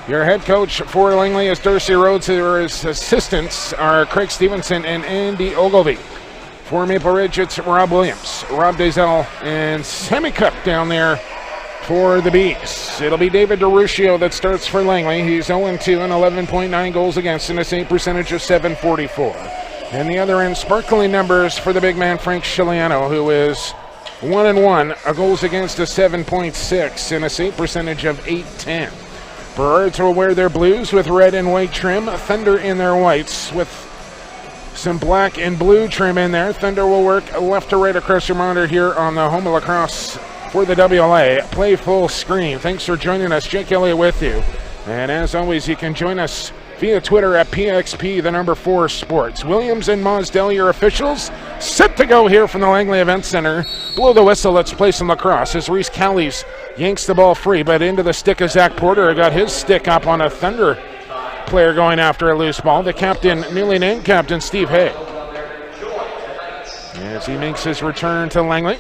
Your head coach for Langley is Darcy Rhodes. His assistants are Craig Stevenson and Andy Ogilvie. For Maple Ridge, it's Rob Williams, Rob Dazell, and Sammy Cook down there for the Bees. It'll be David DeRuccio that starts for Langley. He's 0-2 and 11.9 goals against and a save percentage of .744. And the other end, sparkling numbers for the big man Frank Chiliano, who is 1-1, a goals against a 7.6 and a save percentage of .810. Burrards will wear their blues with red and white trim. Thunder in their whites with some black and blue trim in there. Thunder will work left to right across your monitor here on the home of lacrosse for the WLA. Play full screen. Thanks for joining us. Jake Elliott with you. And as always, you can join us via Twitter at PXP4 Sports. Williams and Mosdell, your officials, set to go here from the Langley Event Center. Blow the whistle. Let's play some lacrosse as Reese Callies yanks the ball free, but into the stick of Zach Porter. Got his stick up on a Thunder player going after a loose ball. The captain, newly named captain, Steve Hay, as he makes his return to Langley.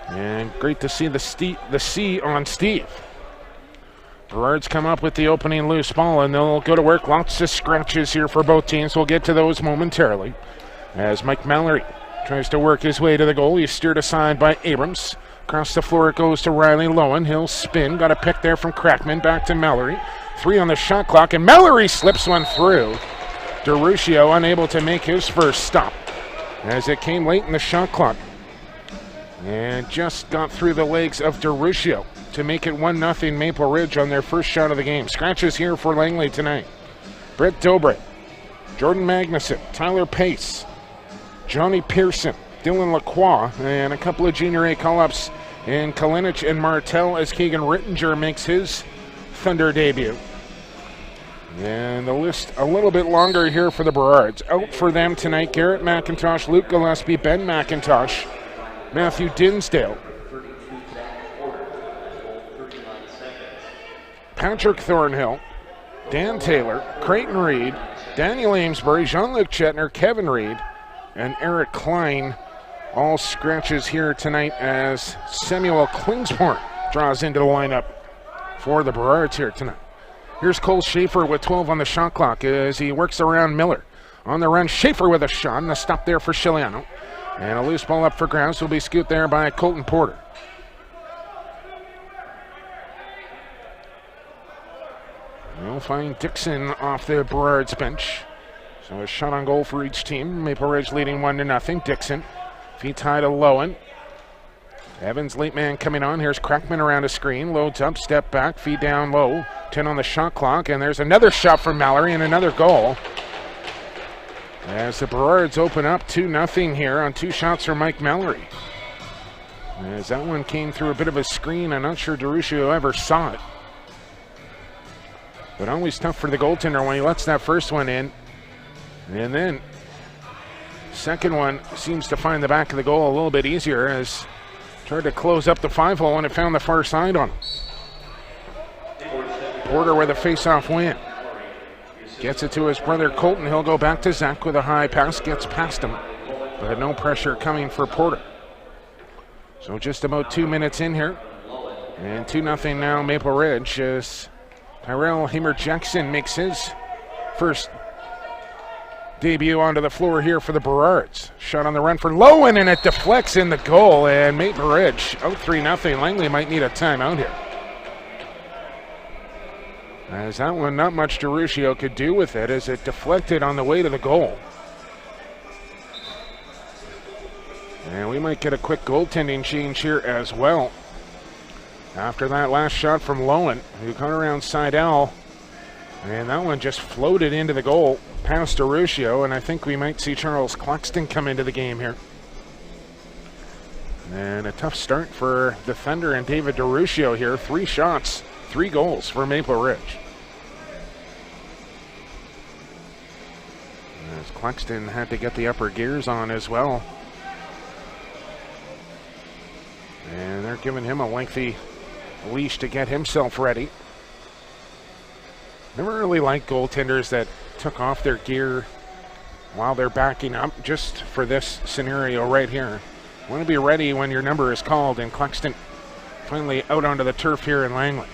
And great to see the C on Steve. Burrards come up with the opening loose ball, and they'll go to work. Lots of scratches here for both teams. We'll get to those momentarily. As Mike Mallory tries to work his way to the goal, he's steered aside by Abrams. Across the floor it goes to Riley Lowen. He'll spin. Got a pick there from Crackman. Back to Mallory. 3 on the shot clock, and Mallory slips one through. DeRuccio unable to make his first stop as it came late in the shot clock. And just got through the legs of DeRuccio to make it 1-0 Maple Ridge on their first shot of the game. Scratches here for Langley tonight. Brett Dobre, Jordan Magnuson, Tyler Pace, Johnny Pearson, Dylan Lacroix, and a couple of Junior A call-ups in Kalinich and Martell as Keegan Rittinger makes his Thunder debut. And the list a little bit longer here for the Burrards. Out for them tonight, Garrett McIntosh, Luke Gillespie, Ben McIntosh, Matthew Dinsdale, Patrick Thornhill, Dan Taylor, Creighton Reed, Daniel Amesbury, Jean-Luc Chetner, Kevin Reed, and Eric Klein. All scratches here tonight as Samuel Klingsport draws into the lineup for the Burrards here tonight. Here's Cole Schaefer with 12 on the shot clock as he works around Miller. On the run, Schaefer with a shot and a stop there for Chiliano. And a loose ball up for grabs will be scooped there by Colton Porter. We'll find Dixon off the Burrards bench. So a shot on goal for each team. Maple Ridge leading 1-0. Dixon, feet high to Lowen. Evans, late man coming on. Here's Crackman around a screen. Loads up, step back, feet down low. 10 on the shot clock, and there's another shot from Mallory and another goal. As the Burrards open up 2-0 here on 2 shots from Mike Mallory. As that one came through a bit of a screen, I'm not sure DeRuccio ever saw it. But always tough for the goaltender when he lets that first one in. And then second one seems to find the back of the goal a little bit easier as tried to close up the 5-hole and it found the far side on him. Porter with a face-off win. Gets it to his brother Colton. He'll go back to Zach with a high pass. Gets past him. But no pressure coming for Porter. So just about 2 minutes in here. And 2-0 now Maple Ridge as Tyrell Hamer-Jackson makes his first debut onto the floor here for the Burrards. Shot on the run for Lowen, and it deflects in the goal, and Maple Ridge out 3-0. Langley might need a timeout here. As that one, not much DeRuccio could do with it as it deflected on the way to the goal. And we might get a quick goaltending change here as well. After that last shot from Lowen, who got around Seidel, and that one just floated into the goal past DeRuccio, and I think we might see Charles Claxton come into the game here. And a tough start for the Thunder and David DeRuccio here. 3 shots, 3 goals for Maple Ridge. As Claxton had to get the upper gears on as well. And they're giving him a lengthy leash to get himself ready. Never really liked goaltenders that took off their gear while they're backing up, just for this scenario right here. Want to be ready when your number is called, and Claxton finally out onto the turf here in Langley.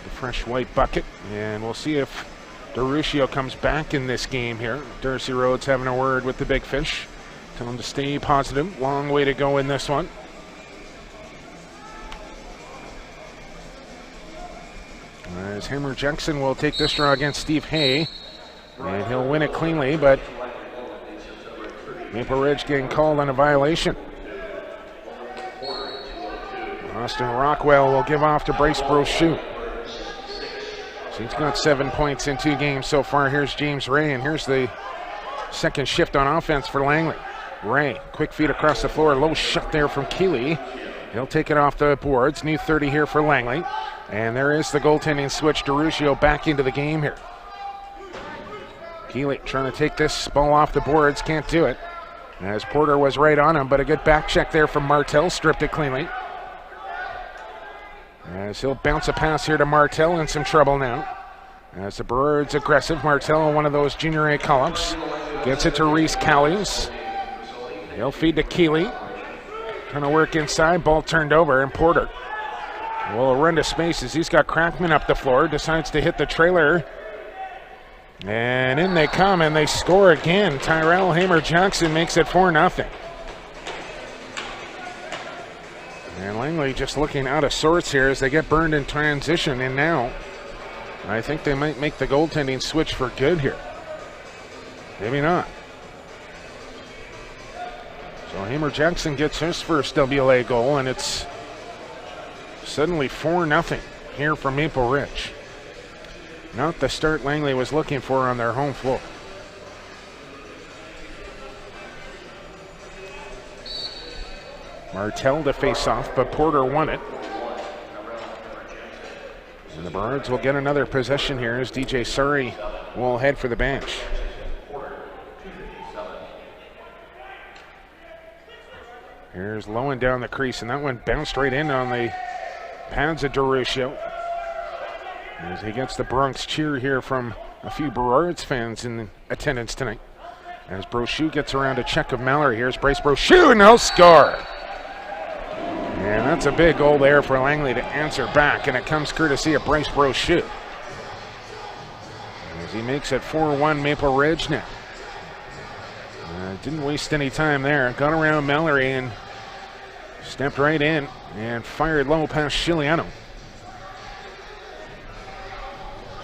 The fresh white bucket. And we'll see if Durusio comes back in this game here. Darcy Rhodes having a word with the big fish. Tell him to stay positive. Long way to go in this one. As Hammer Jackson will take this draw against Steve Hay. And he'll win it cleanly, but Maple Ridge getting called on a violation. Austin Rockwell will give off to Bryce Brochu. So he's got 7 points in 2 games so far. Here's James Ray, and here's the second shift on offense for Langley. Ray, quick feed across the floor, low shot there from Keeley. He'll take it off the boards. New 30 here for Langley. And there is the goaltending switch. Durusio back into the game here. Keeley trying to take this ball off the boards, can't do it. As Porter was right on him, but a good back check there from Martel, stripped it cleanly. As he'll bounce a pass here to Martel, in some trouble now. As the Burrards aggressive, Martel, one of those junior A call-ups, gets it to Reese Callies. He'll feed to Keeley. Trying to work inside, ball turned over, and Porter will run to spaces. He's got Crackman up the floor, decides to hit the trailer. And in they come, and they score again. Tyrell Hamer-Jackson makes it 4-0. And Langley just looking out of sorts here as they get burned in transition. And now I think they might make the goaltending switch for good here. Maybe not. So Hamer-Jackson gets his first WLA goal, and it's suddenly 4-0 here from Maple Ridge. Not the start Langley was looking for on their home floor. Martel to face off, but Porter won it. And the Burrards will get another possession here as DJ Surrey will head for the bench. Here's Lowen down the crease, and that one bounced right in on the pads of Durusio. As he gets the Bronx cheer here from a few Burrards fans in attendance tonight. As Brochu gets around a check of Mallory. Here's Bryce Brochu, and he'll score. And that's a big goal there for Langley to answer back, and it comes courtesy of Bryce Brochu. As he makes it 4-1 Maple Ridge now. Didn't waste any time there. Got around Mallory and stepped right in and fired low past Chiliano.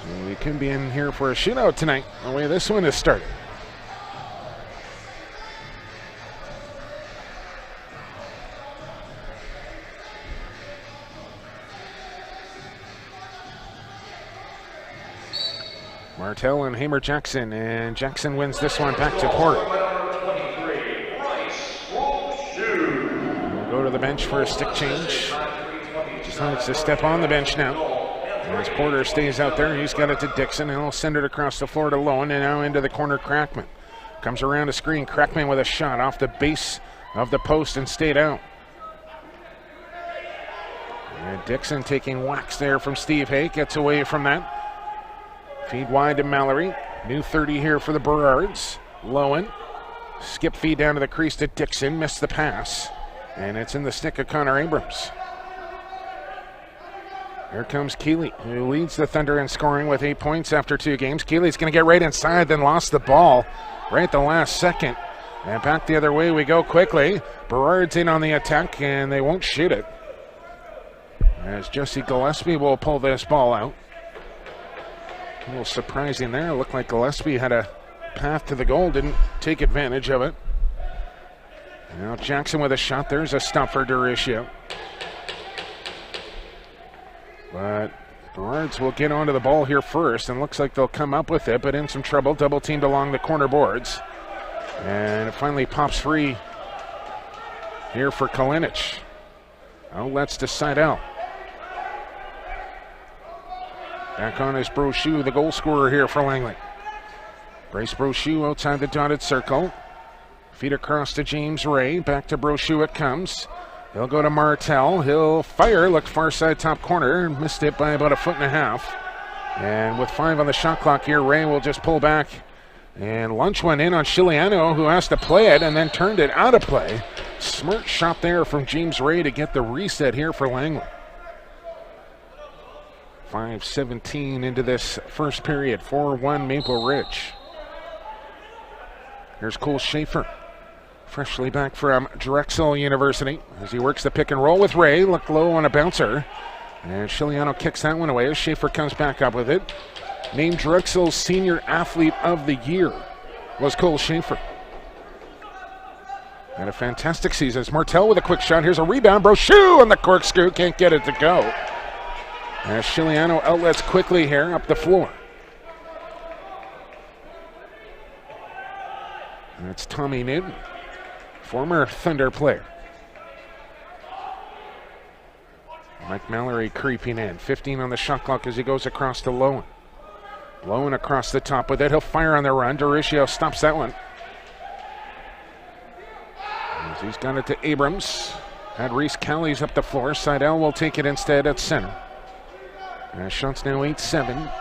So we could be in here for a shootout tonight, the way this one is started. Martel and Hamer-Jackson, and Jackson wins this one back to Porter. We'll go to the bench for a stick change. Decides to step on the bench now. As Porter stays out there, he's got it to Dixon, and he'll send it across the floor to Lowen, and now into the corner Crackman. Comes around a screen, Crackman with a shot off the base of the post and stayed out. And Dixon taking whacks there from Steve Hay, gets away from that. Feed wide to Mallory. New 30 here for the Burrards. Lowen. Skip feed down to the crease to Dixon. Missed the pass. And it's in the stick of Connor Abrams. Here comes Keeley, who leads the Thunder in scoring with 8 points after 2 games. Keeley's going to get right inside, then lost the ball right at the last second. And back the other way we go quickly. Burrards in on the attack, and they won't shoot it. As Jesse Gillespie will pull this ball out. A little surprising there. It looked like Gillespie had a path to the goal, didn't take advantage of it. Now Jackson with a shot. There's a stop for Durusio. But Burrards will get onto the ball here first, and looks like they'll come up with it, but in some trouble. Double teamed along the corner boards. And it finally pops free here for Kalinic. Outlets to Seidel. Back on is Brochu, the goal scorer here for Langley. Bryce Brochu outside the dotted circle. Feed across to James Ray. Back to Brochu it comes. He'll go to Martel. He'll fire. Looked far side top corner. Missed it by about 1.5 feet. And with 5 on the shot clock here, Ray will just pull back. And lunch went in on Chiliano, who has to play it and then turned it out of play. Smart shot there from James Ray to get the reset here for Langley. 5:17 into this first period, 4-1 Maple Ridge. Here's Cole Schaefer, freshly back from Drexel University, as he works the pick and roll with Ray. Look low on a bouncer, and Chiliano kicks that one away as Schaefer comes back up with it. Named Drexel's Senior Athlete of the Year was Cole Schaefer. Had a fantastic season. It's Martell with a quick shot. Here's a rebound. Brochu on the corkscrew. Can't get it to go. As Chiliano outlets quickly here up the floor. That's Tommy Newton, former Thunder player. Mike Mallory creeping in. 15 on the shot clock as he goes across to Lowen. Lowen across the top with it. He'll fire on the run. Duruscio stops that one. As he's got it to Abrams. Had Reese Callies up the floor. Seidel will take it instead at center. Shots now 8-7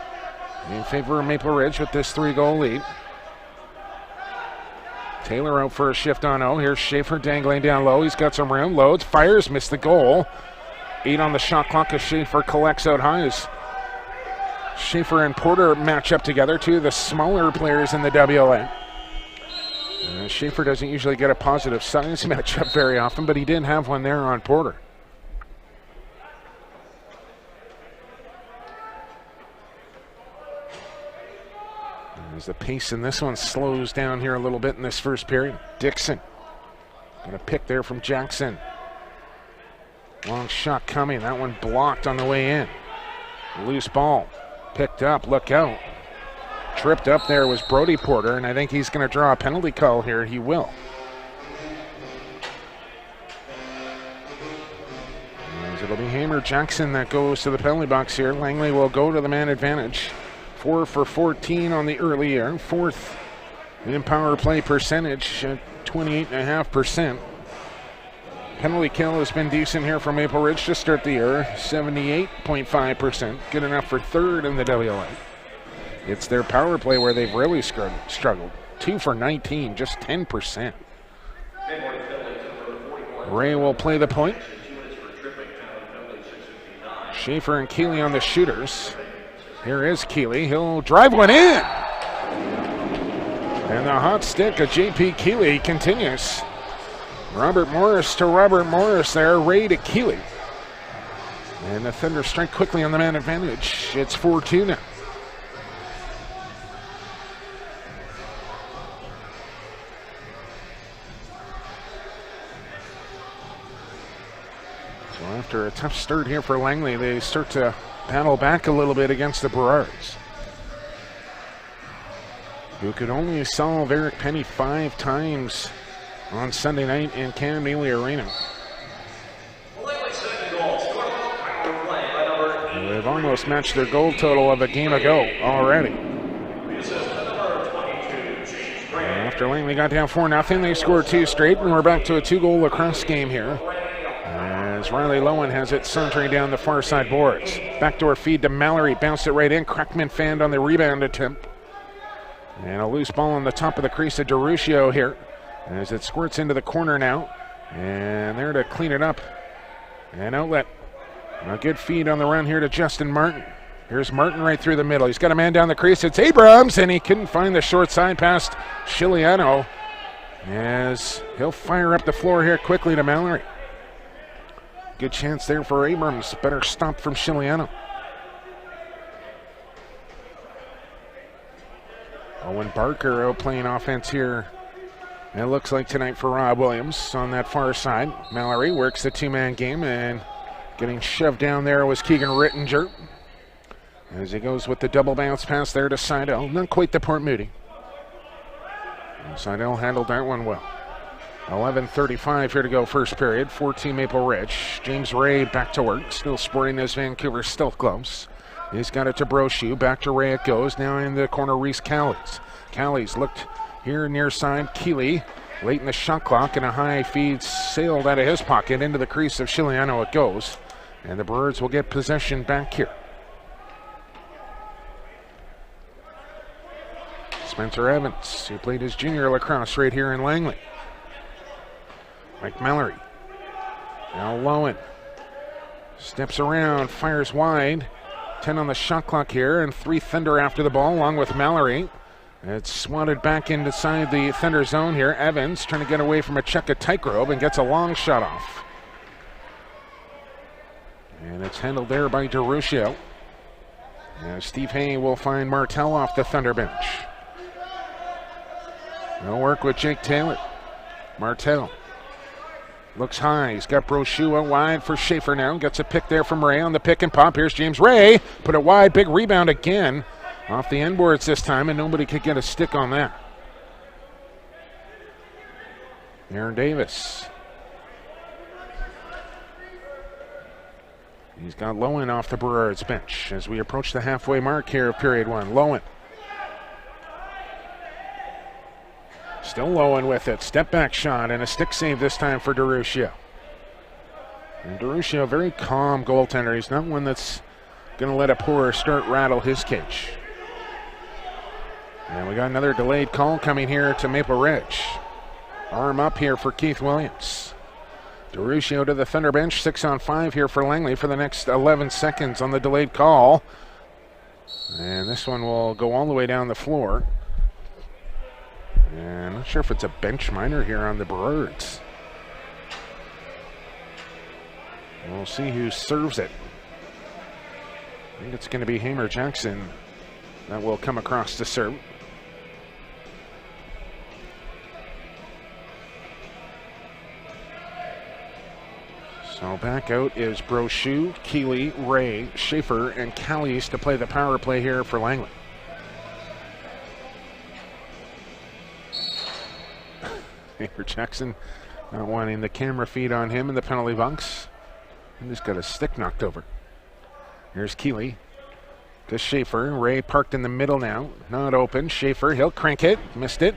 in favor of Maple Ridge with this 3-goal lead. Taylor out for a shift on O. Here's Schaefer dangling down low. He's got some room. Loads, fires, missed the goal. 8 on the shot clock as Schaefer collects out high. As Schaefer and Porter match up together, two of the smaller players in the WLA. Schaefer doesn't usually get a positive size matchup very often, but he did have one there on Porter. As the pace in this one slows down here a little bit in this first period. Dixon got a pick there from Jackson. Long shot coming. That one blocked on the way in. Loose ball. Picked up. Look out. Tripped up there was Brody Porter, and I think he's going to draw a penalty call here. He will. As it'll be Hamer Jackson that goes to the penalty box here. Langley will go to the man advantage. 4 for 14 on the early year. Fourth in power play percentage at 28.5%. Penalty kill has been decent here for Maple Ridge to start the year. 78.5%. Good enough for third in the WLA. It's their power play where they've really struggled. 2 for 19, just 10%. Ray will play the point. Schaefer and Keeley on the shooters. Here is Keeley. He'll drive one in. And the hot stick of J.P. Keeley continues. Robert Morris to Robert Morris there. Ray to Keeley. And the Thunder strike quickly on the man advantage. It's 4-2 now. So after a tough start here for Langley, they start to battle back a little bit against the Burrards, who could only solve Eric Penny 5 times on Sunday night in Cam Neely Arena. They've almost matched their goal total of a game ago already. After Langley got down 4-0, they scored 2 straight, and we're back to a 2-goal lacrosse game here. As Riley Lowen has it sauntering down the far side boards. Backdoor feed to Mallory, bounced it right in. Crackman fanned on the rebound attempt. And a loose ball on the top of the crease of Duruscio here as it squirts into the corner now. And there to clean it up. And outlet. A good feed on the run here to Justin Martin. Here's Martin right through the middle. He's got a man down the crease. It's Abrams, and he couldn't find the short side past Chiliano as he'll fire up the floor here quickly to Mallory. Good chance there for Abrams. Better stop from Chiliano. Owen Barker out playing offense here. It looks like tonight for Rob Williams on that far side. Mallory works the 2-man game, and getting shoved down there was Keegan Rittinger. As he goes with the double bounce pass there to Seidel. Not quite the Port Moody. And Seidel handled that one well. 11:35 here to go first period. 14 Maple Ridge. James Ray back to work. Still sporting his Vancouver stealth gloves. He's got it to Brochu. Back to Ray it goes. Now in the corner, Reese Callies. Callies looked here near side. Keeley late in the shot clock, and a high feed sailed out of his pocket into the crease of Chiliano. It goes. And the Burrards will get possession back here. Spencer Evans, who played his junior lacrosse right here in Langley. Mike Mallory. Now Lowen steps around, fires wide. 10 on the shot clock here, and 3 Thunder after the ball, along with Mallory. It's swatted back inside the Thunder zone here. Evans trying to get away from a check of tightrope and gets a long shot off. And it's handled there by DeRuccio. Steve Hay will find Martell off the Thunder bench. No work with Jake Taylor. Martell looks high. He's got Brochu out wide for Schaefer now. Gets a pick there from Ray on the pick and pop. Here's James Ray. Put it wide. Big rebound again. Off the end boards this time, and nobody could get a stick on that. Aaron Davis. He's got Lowen off the Burrards bench as we approach the halfway mark here of period 1. Lowen. Still Lowen with it. Step back shot and a stick save this time for DeRuccio. And DeRuccio, very calm goaltender. He's not one that's going to let a poor start rattle his cage. And we got another delayed call coming here to Maple Ridge. Arm up here for Keith Williams. DeRuccio to the Thunder bench. 6 on 5 here for Langley for the next 11 seconds on the delayed call. And this one will go all the way down the floor. And I'm not sure if it's a bench minor here on the Burrards. We'll see who serves it. I think it's going to be Hamer Jackson that will come across to serve. So back out is Brochu, Keeley, Ray, Schaefer, and Callies to play the power play here for Langley. Hamer Jackson not wanting the camera feed on him in the penalty box. He just got a stick knocked over. Here's Keeley to Schaefer. Ray parked in the middle now. Not open. Schaefer, he'll crank it. Missed it.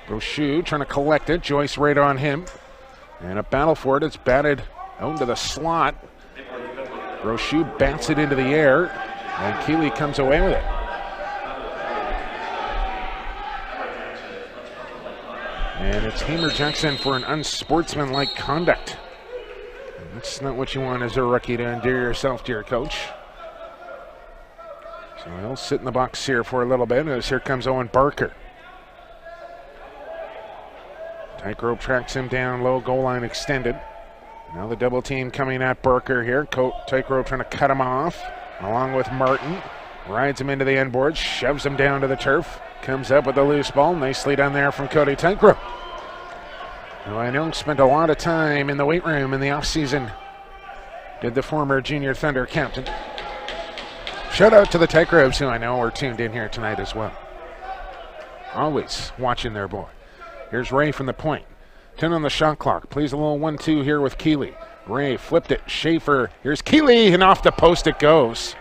Brochu trying to collect it. Joyce right on him. And a battle for it. It's batted out into the slot. Brochu bats it into the air. And Keeley comes away with it. And it's Hamer Jackson for an unsportsmanlike conduct. That's not what you want as a rookie to endear yourself to your coach. So he'll sit in the box here for a little bit as here comes Owen Barker. Tightrope tracks him down low, goal line extended. Now the double team coming at Barker here. Tightrope trying to cut him off along with Martin. Rides him into the end board, shoves him down to the turf. Comes up with a loose ball. Nicely done there from Cody Tightrope, who I know spent a lot of time in the weight room in the offseason. Did the former Junior Thunder captain. Shout out to the Tightropes, who I know are tuned in here tonight as well. Always watching their boy. Here's Ray from the point. 10 on the shot clock. Plays a little 1-2 here with Keeley. Ray flipped it. Schaefer. Here's Keeley, and off the post it goes.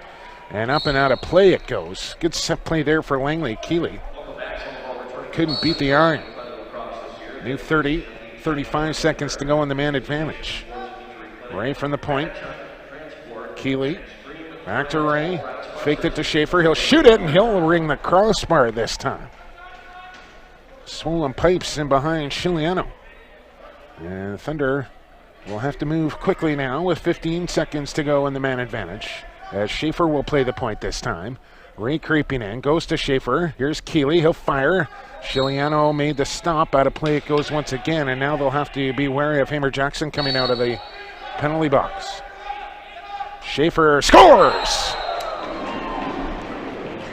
And up and out of play it goes. Good set play there for Langley. Keeley couldn't beat the iron. New 35 seconds to go on the man advantage. Ray from the point. Keeley back to Ray. Faked it to Schaefer. He'll shoot it, and he'll ring the crossbar this time. Swollen pipes in behind Chiliano. And Thunder will have to move quickly now with 15 seconds to go in the man advantage. As Schaefer will play the point this time. Ray creeping in, goes to Schaefer. Here's Keeley, he'll fire. Chiliano made the stop. Out of play it goes once again, and now they'll have to be wary of Hamer Jackson coming out of the penalty box. Schaefer scores!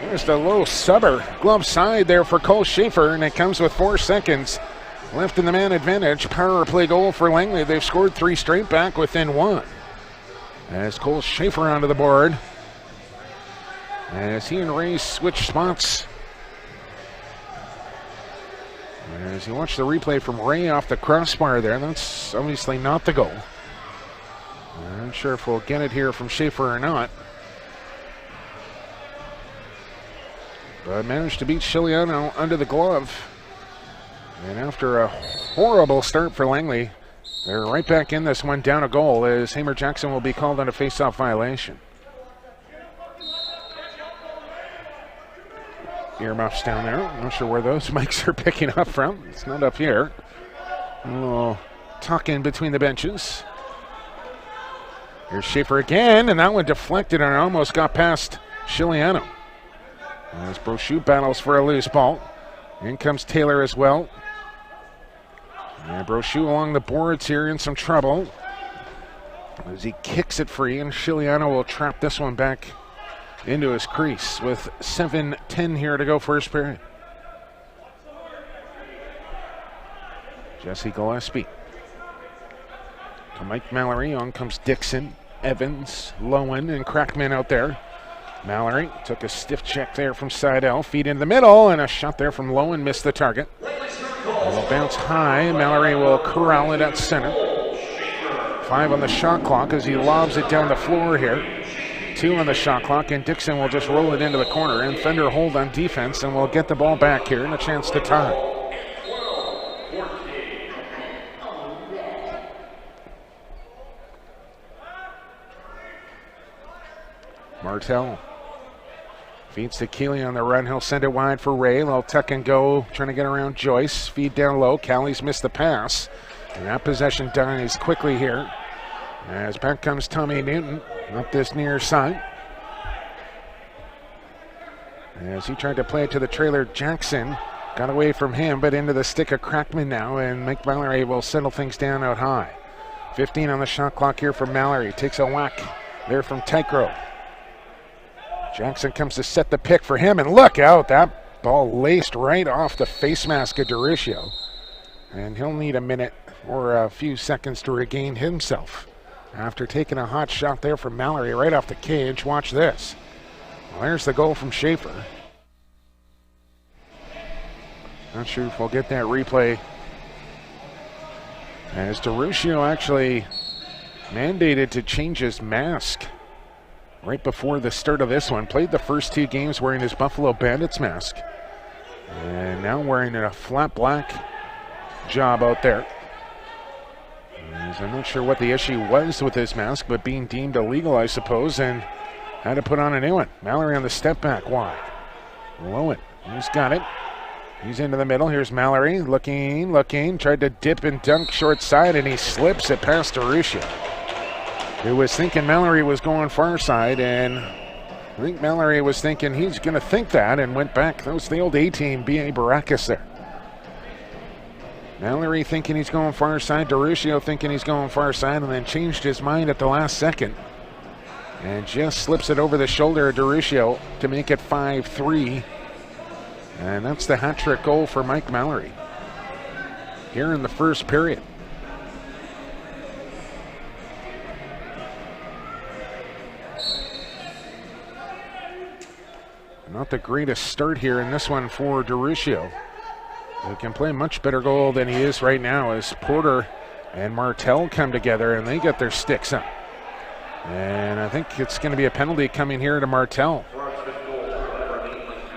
There's the low subber. Glove side there for Cole Schaefer, and it comes with 4 seconds left in the man advantage. Power play goal for Langley. They've scored 3 straight, back within 1. As Cole Schaefer onto the board. As he and Ray switch spots. As you watch the replay from Ray off the crossbar there, that's obviously not the goal. I'm not sure if we'll get it here from Schaefer or not. But managed to beat Chiliano under the glove. And after a horrible start for Langley, they're right back in this one, down a goal, as Hamer Jackson will be called on a face-off violation. Earmuffs down there. I'm not sure where those mics are picking up from. It's not up here. A little tuck in between the benches. Here's Schaefer again, and that one deflected and almost got past Chiliano. As Brochu battles for a loose ball. In comes Taylor as well. And Brochu along the boards here in some trouble as he kicks it free, and Chiliano will trap this one back into his crease with 7:10 here to go first period. Jesse Gillespie to Mike Mallory. On comes Dixon, Evans, Lowen, and Crackman out there. Mallory took a stiff check there from Seidel. Feed in the middle, and a shot there from Lowen missed the target. It'll bounce high. Mallory will corral it at center. 5 on the shot clock as he lobs it down the floor here. 2 on the shot clock, and Dixon will just roll it into the corner. And Fender hold on defense, and we'll get the ball back here and a chance to tie. Martell feeds to Keeley on the run. He'll send it wide for Ray. They'll tuck and go, trying to get around Joyce. Feed down low. Callie's missed the pass. And that possession dies quickly here. As back comes Tommy Newton up this near side. As he tried to play it to the trailer, Jackson got away from him, but into the stick of Crackman now. And Mike Mallory will settle things down out high. 15 on the shot clock here for Mallory. Takes a whack there from Tycro. Jackson comes to set the pick for him, and look out, that ball laced right off the face mask of Duricio. And he'll need a minute or a few seconds to regain himself after taking a hot shot there from Mallory right off the cage. Watch this. Well, there's the goal from Schaefer. Not sure if we'll get that replay. As Duricio actually mandated to change his mask right before the start of this one. Played the first 2 games wearing his Buffalo Bandits mask. And now wearing a flat black job out there. I'm not sure what the issue was with his mask, but being deemed illegal, I suppose, and had to put on a new one. Mallory on the step back wide. Lowen, he's got it. He's into the middle. Here's Mallory looking. Tried to dip and dunk short side, and he slips it past Duricio, who was thinking Mallory was going far side, and I think Mallory was thinking he's going to think that and went back. That was the old A-team, B.A. Baracus there. Mallory thinking he's going far side, Duricio thinking he's going far side, and then changed his mind at the last second and just slips it over the shoulder of Duricio to make it 5-3. And that's the hat-trick goal for Mike Mallory here in the first period. Not the greatest start here in this one for Duricio. He can play much better goal than he is right now as Porter and Martell come together and they get their sticks up. And I think it's going to be a penalty coming here to Martell.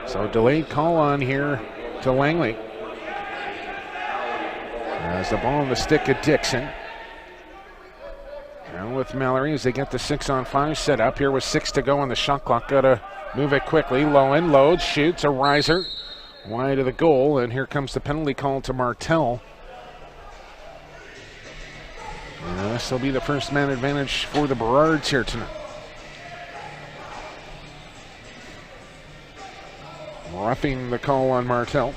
So delayed call on here to Langley. As the ball on the stick of Dixon. Now with Mallory as they get the 6-on-5 set up. Here with 6 to go on the shot clock. Got to move it quickly. Lowen loads, shoots, a riser. Wide of the goal, and here comes the penalty call to Martell. This will be the first man advantage for the Burrards here tonight. Roughing the call on Martell.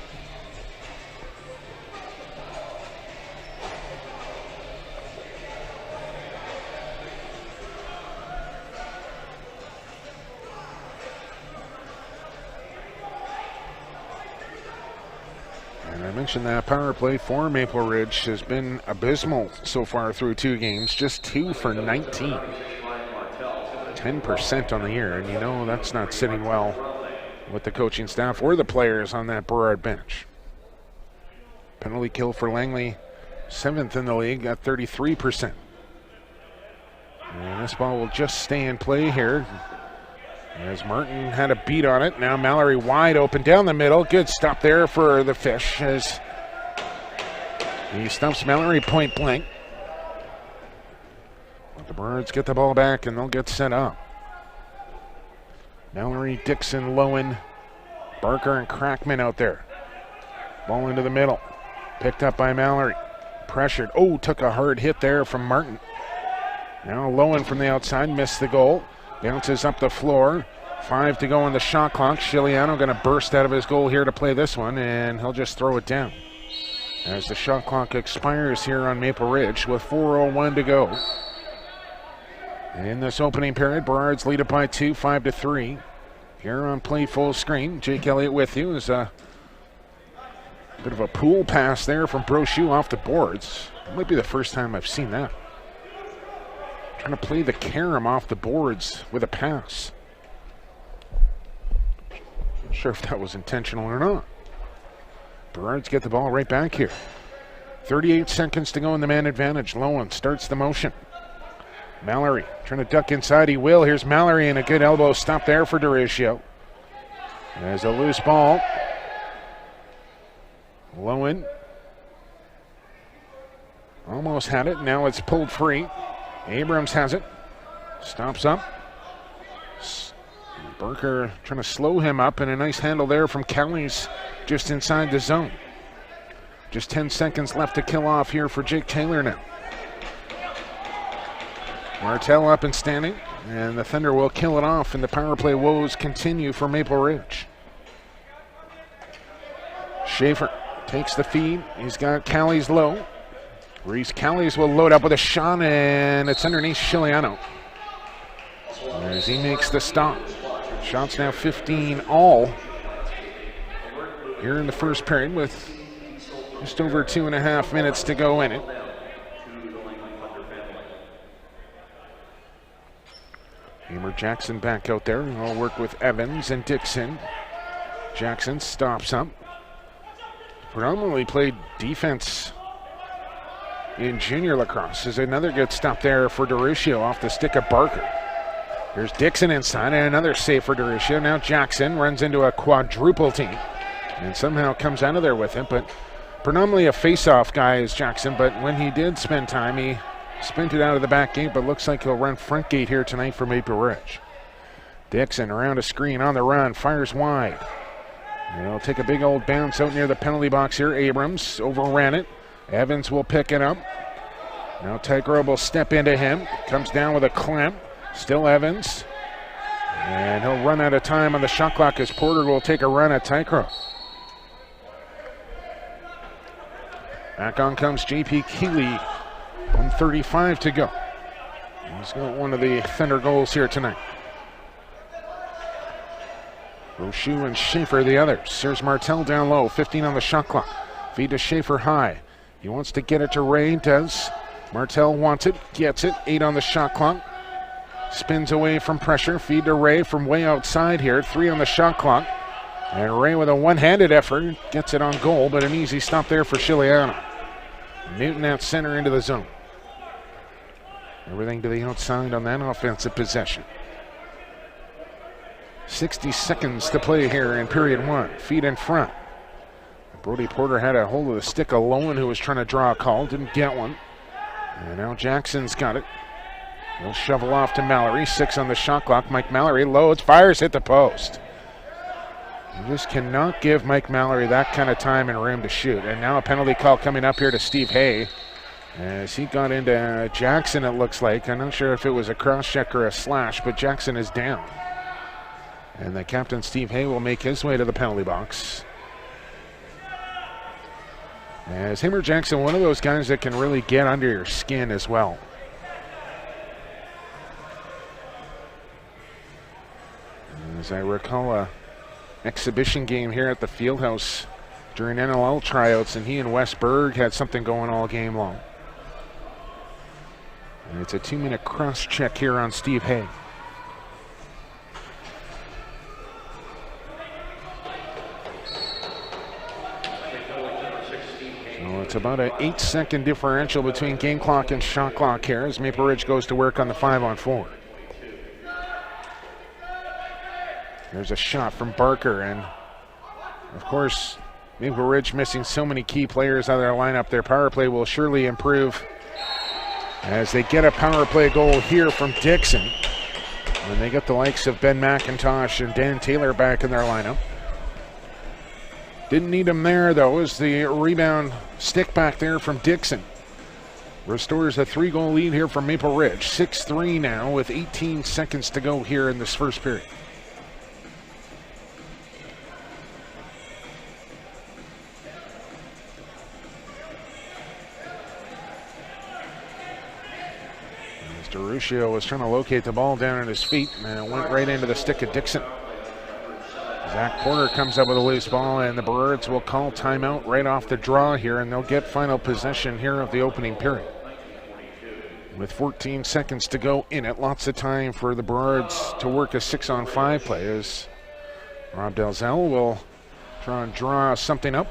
I mentioned that power play for Maple Ridge has been abysmal so far through 2 games, just 2 for 19. 10% on the year, and you know that's not sitting well with the coaching staff or the players on that Burrard bench. Penalty kill for Langley, 7th in the league at 33%. And this ball will just stay in play here. As Martin had a beat on it. Now Mallory wide open down the middle. Good stop there for the Fish as he stumps Mallory point blank. But the Birds get the ball back and they'll get set up. Mallory, Dixon, Lowen, Barker, and Crackman out there. Ball into the middle. Picked up by Mallory. Pressured. Oh, took a hard hit there from Martin. Now Lowen from the outside missed the goal. Bounces up the floor. 5 to go on the shot clock. Chiliano going to burst out of his goal here to play this one, and he'll just throw it down as the shot clock expires here on Maple Ridge with 4:01 to go. In this opening period, Burrards lead it by 2, 5-3. Here on Play Full Screen, Jake Elliott with you. Is a bit of a pool pass there from Brochu off the boards. It might be the first time I've seen that. Trying to play the carom off the boards with a pass. Not sure if that was intentional or not. Burrards get the ball right back here. 38 seconds to go in the man advantage. Lowen starts the motion. Mallory trying to duck inside. He will. Here's Mallory and a good elbow stop there for Durisio. There's a loose ball. Lowen almost had it. Now it's pulled free. Abrams has it. Stops up. Barker trying to slow him up, and a nice handle there from Kelly's just inside the zone. Just 10 seconds left to kill off here for Jake Taylor now. Martel up and standing, and the Thunder will kill it off, and the power play woes continue for Maple Ridge. Schaefer takes the feed. He's got Callies low. Reese Callies will load up with a shot, and it's underneath Chiliano as he makes the stop. Shots now 15 all here in the first period with just over 2.5 minutes to go in it. Hamer Jackson back out there. I'll work with Evans and Dixon. Jackson stops up. Predominantly played defense in junior lacrosse. There's another good stop there for Durisio off the stick of Barker. Here's Dixon inside and another save for Durisio. Now Jackson runs into a quadruple team and somehow comes out of there with it. But predominantly a face-off guy is Jackson, but when he did spend time, he spent it out of the back gate, but looks like he'll run front gate here tonight for Maple Ridge. Dixon around a screen on the run, fires wide. And he'll take a big old bounce out near the penalty box here. Abrams overran it. Evans will pick it up. Now Tygrove will step into him. Comes down with a clamp. Still Evans. And he'll run out of time on the shot clock as Porter will take a run at Tygrove. Back on comes J.P. Keeley. 1:35 to go. He's got one of the Thunder goals here tonight. Brochu and Schaefer the others. There's Martel down low, 15 on the shot clock. Feed to Schaefer high. He wants to get it to Ray, does. Martel wants it, gets it, 8 on the shot clock. Spins away from pressure, feed to Ray from way outside here, 3 on the shot clock. And Ray with a one-handed effort, gets it on goal, but an easy stop there for Chiliano. Newton at center into the zone. Everything to the outside on that offensive possession. 60 seconds to play here in period 1. Feet in front. Brody Porter had a hold of the stick of Lowen, who was trying to draw a call. Didn't get one. And now Jackson's got it. He'll shovel off to Mallory. 6 on the shot clock. Mike Mallory loads, fires, hit the post. You just cannot give Mike Mallory that kind of time and room to shoot. And now a penalty call coming up here to Steve Hay. As he got into Jackson, it looks like. I'm not sure if it was a cross-check or a slash, but Jackson is down. And the captain, Steve Hay, will make his way to the penalty box. As Hamer Jackson, one of those guys that can really get under your skin as well. As I recall, a exhibition game here at the Fieldhouse during NLL tryouts, and he and Wes Berg had something going all game long. And it's a 2-minute cross check here on Steve Hay. So it's about an 8-second differential between game clock and shot clock here as Maple Ridge goes to work on the 5-on-4. There's a shot from Barker, and of course, Maple Ridge missing so many key players out of their lineup. Their power play will surely improve as they get a power play goal here from Dixon. And they get the likes of Ben McIntosh and Dan Taylor back in their lineup. Didn't need him there, though, as the rebound stick back there from Dixon restores a 3-goal lead here from Maple Ridge. 6-3 now with 18 seconds to go here in this first period. DeRuccio was trying to locate the ball down at his feet, and it went right into the stick of Dixon. Zach Porter comes up with a loose ball, and the Burrards will call timeout right off the draw here, and they'll get final possession here of the opening period. With 14 seconds to go in it, lots of time for the Burrards to work a 6-on-5 play as Rob Dalzell will try and draw something up.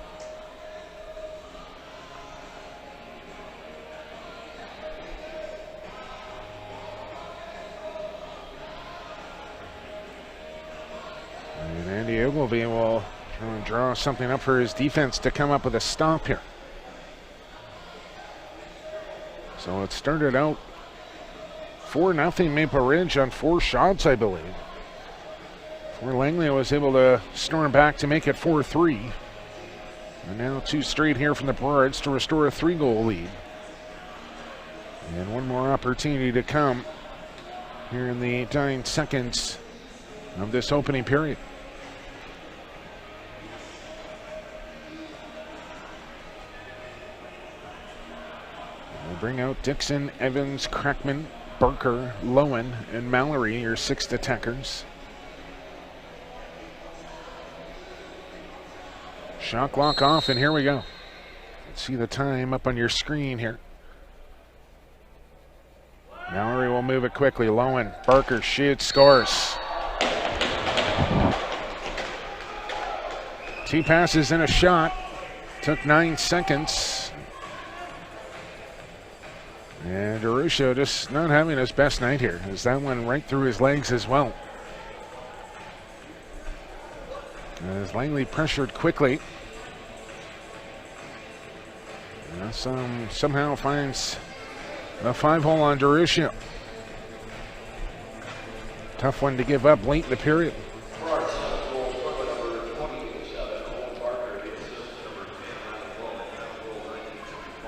And Andy Ogilvie will try and draw something up for his defense to come up with a stop here. So it started out 4-0 Maple Ridge on 4 shots, I believe. Where Langley was able to storm back to make it 4-3. And now 2 straight here from the Burrards to restore a 3-goal lead. And one more opportunity to come here in the 9 seconds of this opening period. We'll bring out Dixon, Evans, Crackman, Barker, Lowen, and Mallory, your 6 attackers. Shot clock off, and here we go. Let's see the time up on your screen here. Mallory will move it quickly. Lowen, Barker shoots, scores. 2 passes and a shot. Took 9 seconds. And DeRuccio just not having his best night here, as that one right through his legs as well. As Langley pressured quickly. Somehow finds a 5-hole on DeRuccio. Tough one to give up late in the period.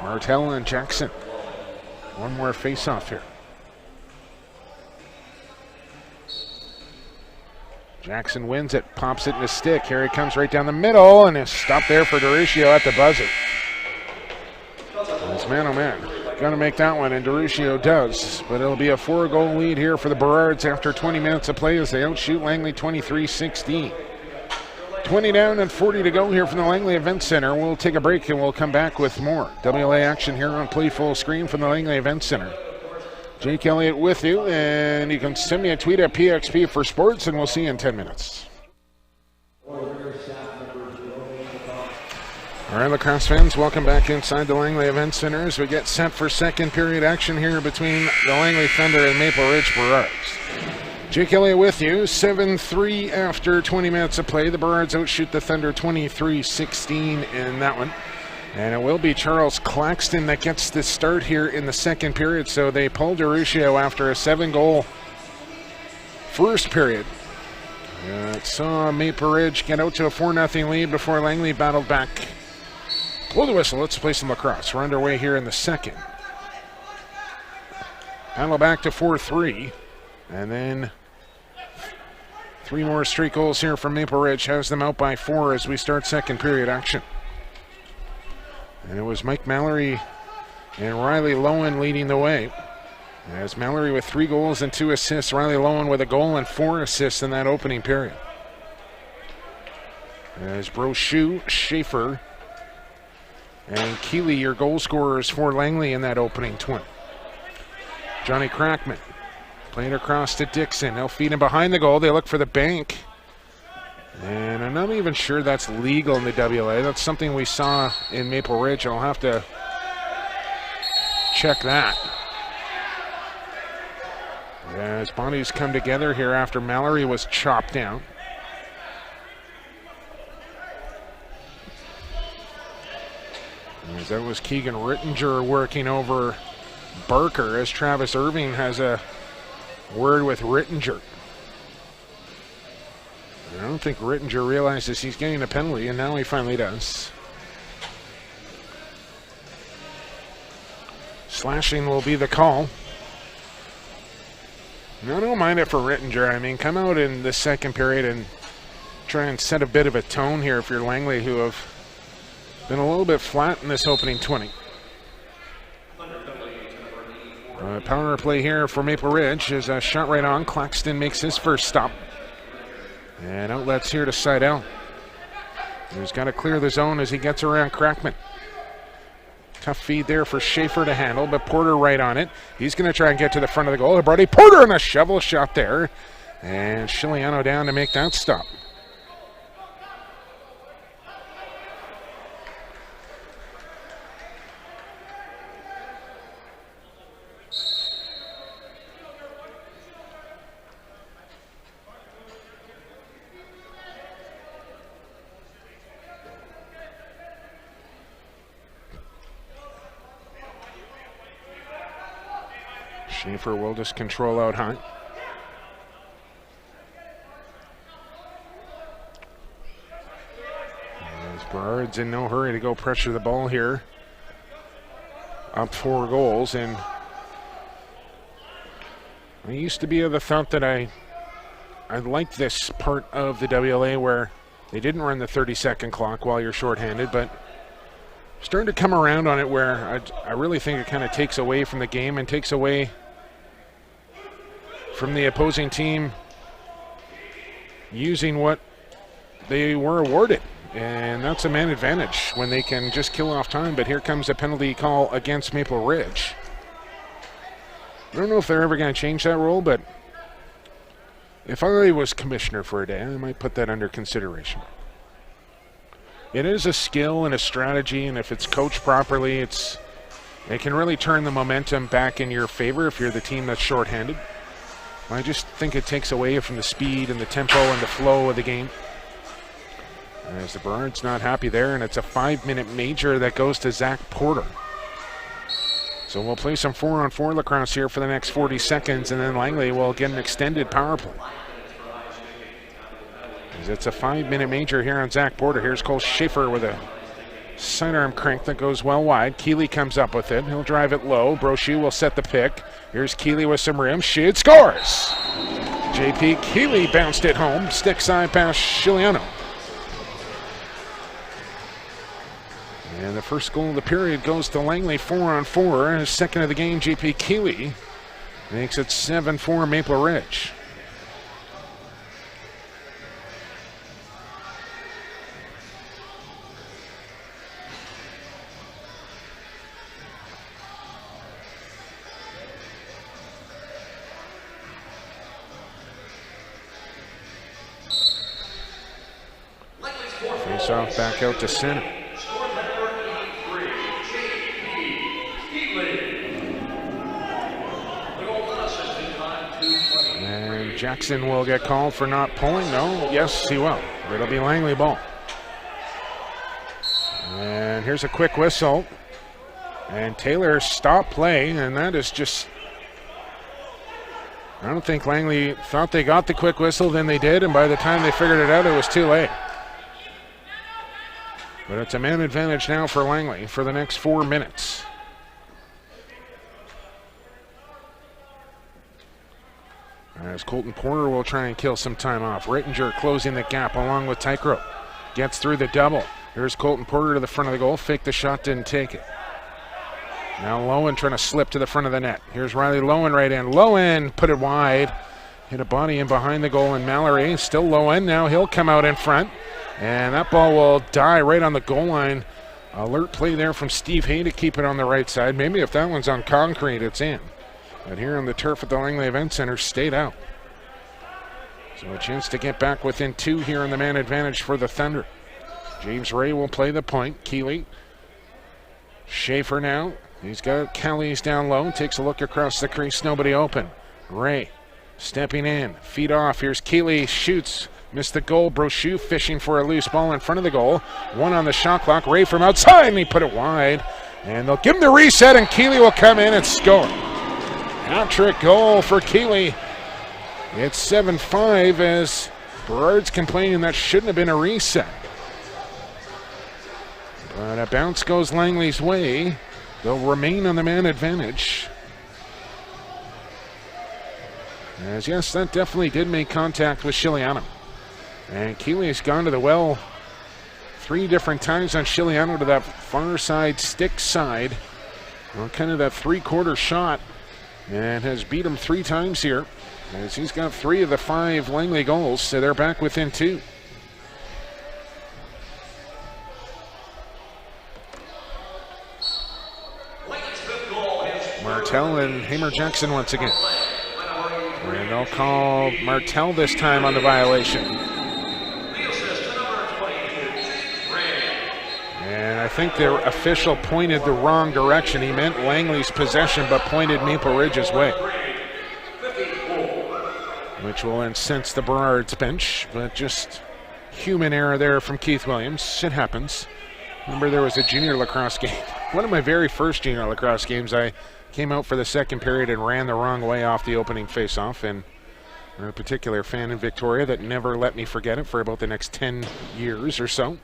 Martell and Jackson. One more face-off here. Jackson wins it, pops it in his stick. Here he comes right down the middle, and it's stopped there for DeRuccio at the buzzer. It's man, oh man. Got to make that one, and DeRuccio does. But it'll be a 4-goal lead here for the Burrards after 20 minutes of play as they outshoot Langley 23-16. 20 down and 40 to go here from the Langley Event Center. We'll take a break and we'll come back with more WLA action here on Play Full Screen from the Langley Event Center. Jake Elliott with you, and you can send me a tweet at PXP for Sports, and we'll see you in 10 minutes. All right, lacrosse fans, welcome back inside the Langley Event Center as we get set for second period action here between the Langley Thunder and Maple Ridge Burrards. Jake Elliott with you, 7-3 after 20 minutes of play. The Burrards outshoot the Thunder 23-16 in that one. And it will be Charles Claxton that gets the start here in the second period. So they pull DeRuccio after a 7-goal first period. It saw Maple Ridge get out to a 4-0 lead before Langley battled back. Blow the whistle, let's play some lacrosse. We're underway here in the second. Battle back to 4-3. And then 3 more straight goals here from Maple Ridge. Has them out by 4 as we start second period action. And it was Mike Mallory and Riley Lowen leading the way. As Mallory with 3 goals and 2 assists. Riley Lowen with a goal and 4 assists in that opening period. As Brochu, Schaefer, and Keeley, your goal scorers for Langley in that opening 20. Johnny Crackman playing across to Dixon. They'll feed him behind the goal. They look for the bank. And I'm not even sure that's legal in the WLA. That's something we saw in Maple Ridge. I'll have to check that. As bodies come together here after Mallory was chopped down. As that was Keegan Rittinger working over Barker as Travis Irving has a word with Rittinger. I don't think Rittinger realizes he's getting a penalty, and now he finally does. Slashing will be the call. I don't mind it for Rittinger. I mean, come out in the second period and try and set a bit of a tone here if you're Langley, who have been a little bit flat in this opening 20. Power play here for Maple Ridge is a shot right on. Claxton makes his first stop. And outlets here to Seidel. He's got to clear the zone as he gets around Crackman. Tough feed there for Schaefer to handle, but Porter right on it. He's going to try and get to the front of the goal. Brody Porter and a shovel shot there. And Chiliano down to make that stop. Schaefer will just control out high. As Burrards in no hurry to go pressure the ball here. Up 4 goals, and I used to be of the thought that I liked this part of the WLA where they didn't run the 30-second clock while you're shorthanded, but starting to come around on it where I really think it kind of takes away from the game and takes away from the opposing team using what they were awarded. And that's a man advantage when they can just kill off time. But here comes a penalty call against Maple Ridge. I don't know if they're ever going to change that rule, but if I was commissioner for a day, I might put that under consideration. It is a skill and a strategy, and if it's coached properly, it can really turn the momentum back in your favor if you're the team that's shorthanded. I just think it takes away from the speed and the tempo and the flow of the game. As the Burrards not happy there, and it's a 5-minute major that goes to Zach Porter. So we'll play some 4-on-4 lacrosse here for the next 40 seconds, and then Langley will get an extended power play. As it's a 5-minute major here on Zach Porter. Here's Cole Schaefer with a sidearm crank that goes well wide. Keeley comes up with it. He'll drive it low. Brochu will set the pick. Here's Keeley with some rim. Shoots, scores! JP Keeley bounced it home. Stick side past Chiliano. And the first goal of the period goes to Langley, 4-on-4. Second of the game, JP Keeley makes it 7-4 Maple Ridge. Face off back out to center. And Jackson will get called for not pulling. No, yes, he will. It'll be Langley ball. And here's a quick whistle. And Taylor stopped play, and that is just... I don't think Langley thought they got the quick whistle, then they did, and by the time they figured it out, it was too late. But it's a man advantage now for Langley for the next 4 minutes. As Colton Porter will try and kill some time off. Rittinger closing the gap along with Tycrow. Gets through the double. Here's Colton Porter to the front of the goal. Fake the shot, didn't take it. Now Lowen trying to slip to the front of the net. Here's Riley Lowen right in. Lowen put it wide. Hit a body in behind the goal, and Mallory still Lowen. Now he'll come out in front. And that ball will die right on the goal line. Alert play there from Steve Hay to keep it on the right side. Maybe if that one's on concrete, it's in. But here on the turf at the Langley Event Center, stayed out. So a chance to get back within 2 here on the man advantage for the Thunder. James Ray will play the point. Keeley. Schaefer now. He's got Callies down low. Takes a look across the crease. Nobody open. Ray stepping in. Feet off. Here's Keeley. Shoots. Missed the goal. Brochu fishing for a loose ball in front of the goal. One on the shot clock. Ray from outside, and he put it wide. And they'll give him the reset, and Keeley will come in and score. Hat-trick goal for Keeley. It's 7-5 as Burrards complaining that shouldn't have been a reset. But a bounce goes Langley's way. They'll remain on the man advantage. As yes, that definitely did make contact with Chiliano. And Keeley's gone to the well 3 different times on Chiliano to that far side, stick side. Well, kind of that 3-quarter shot. and has beat him 3 times here, as he's got 3 of the 5 Langley goals, so they're back within 2. Martel and Hamer Jackson once again. And they'll call Martel this time on the violation. And I think the official pointed the wrong direction. He meant Langley's possession, but pointed Maple Ridge's way, which will incense the Burrards bench, but just human error there from Keith Williams. It happens. Remember, there was a junior lacrosse game. One of my very first junior lacrosse games, I came out for the second period and ran the wrong way off the opening face-off, and a particular fan in Victoria that never let me forget it for about the next 10 years or so.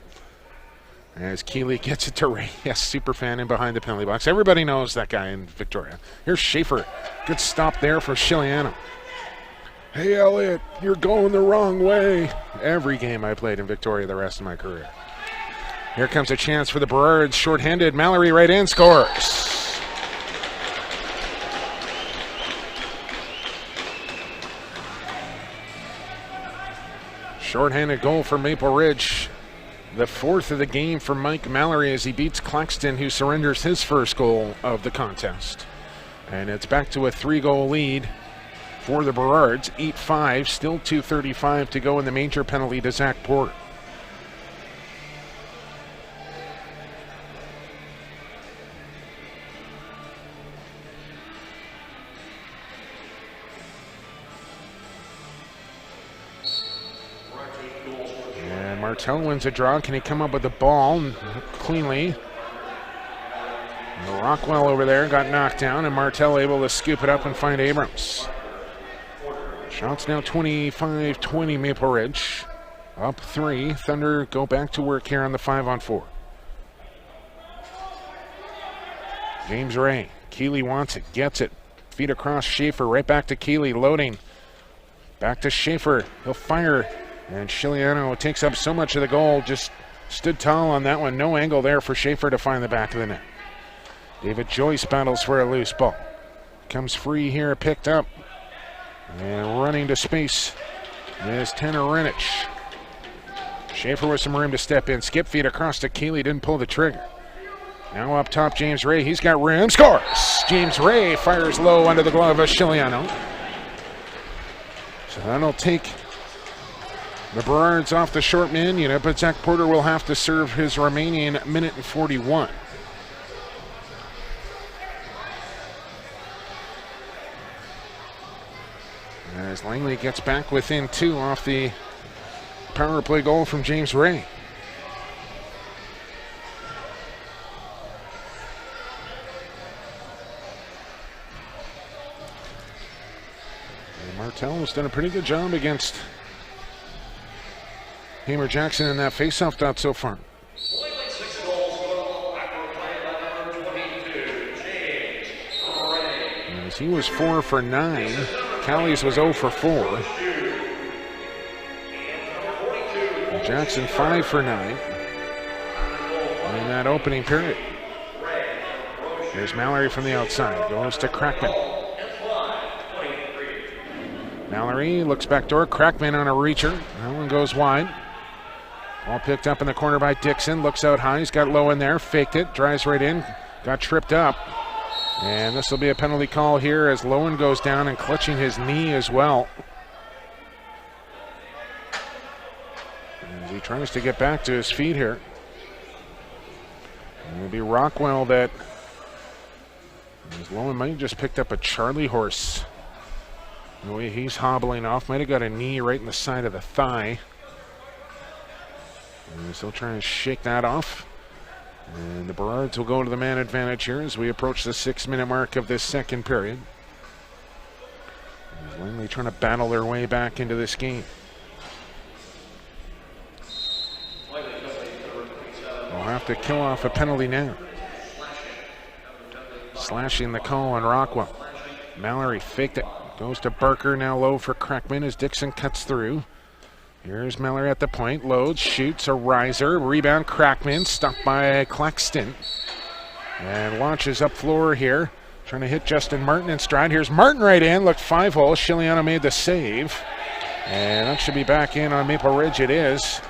As Keeley gets it to Ray. Yes, super fan in behind the penalty box. Everybody knows that guy in Victoria. Here's Schaefer. Good stop there for Chiliano. Hey, Elliot, you're going the wrong way. Every game I played in Victoria the rest of my career. Here comes a chance for the Burrards. Short-handed. Mallory right in, scores. Short-handed goal for Maple Ridge. The 4th of the game for Mike Mallory as he beats Claxton, who surrenders his first goal of the contest. And it's back to a 3-goal lead for the Burrards. 8-5, still 2:35 to go in the major penalty to Zach Porter. Martel wins a draw. Can he come up with the ball cleanly? Rockwell over there got knocked down, and Martel able to scoop it up and find Abrams. Shots now 25-20 Maple Ridge. Up 3. Thunder go back to work here on the 5-on-4. James Ray. Keeley wants it, gets it. Feet across Schaefer, right back to Keeley, loading. Back to Schaefer. He'll fire. And Chiliano takes up so much of the goal, just stood tall on that one. No angle there for Schaefer to find the back of the net. David Joyce battles for a loose ball. Comes free here, picked up. And running to space is Tanner Renich. Schaefer with some room to step in. Skip feet across to Keeley, didn't pull the trigger. Now up top, James Ray. He's got room, scores! James Ray fires low under the glove of Chiliano. So that'll take the Burrards off the short man unit, but Zach Porter will have to serve his remaining minute and 41. As Langley gets back within 2 off the power play goal from James Ray. And Martel's done a pretty good job against Hamer Jackson in that faceoff dot so far. As he was 4 for 9. Callies was 0 for 4. And Jackson 5 for 9 in that opening period. Here's Mallory from the outside. Goes to Crackman. Mallory looks back door. Crackman on a reacher. That one goes wide. All picked up in the corner by Dixon. Looks out high. He's got low in there. Faked it. Drives right in. Got tripped up. And this will be a penalty call here as Lowen goes down and clutching his knee as well. As he tries to get back to his feet here. And it'll be Rockwell that. As Lowen might have just picked up a Charlie horse. The way he's hobbling off. Might have got a knee right in the side of the thigh. And he's still trying to shake that off. And the Burrards will go to the man advantage here as we approach the 6-minute mark of this second period. And Langley trying to battle their way back into this game. They'll have to kill off a penalty now. Slashing the call on Rockwell. Mallory faked it. Goes to Barker, now low for Crackman as Dixon cuts through. Here's Mallory at the point, loads, shoots, a riser, rebound, Crackman, stopped by Claxton. And launches up floor here. Trying to hit Justin Martin in stride. Here's Martin right in. Looked 5-hole. Shiliano made the save. And that should be back in on Maple Ridge. It is.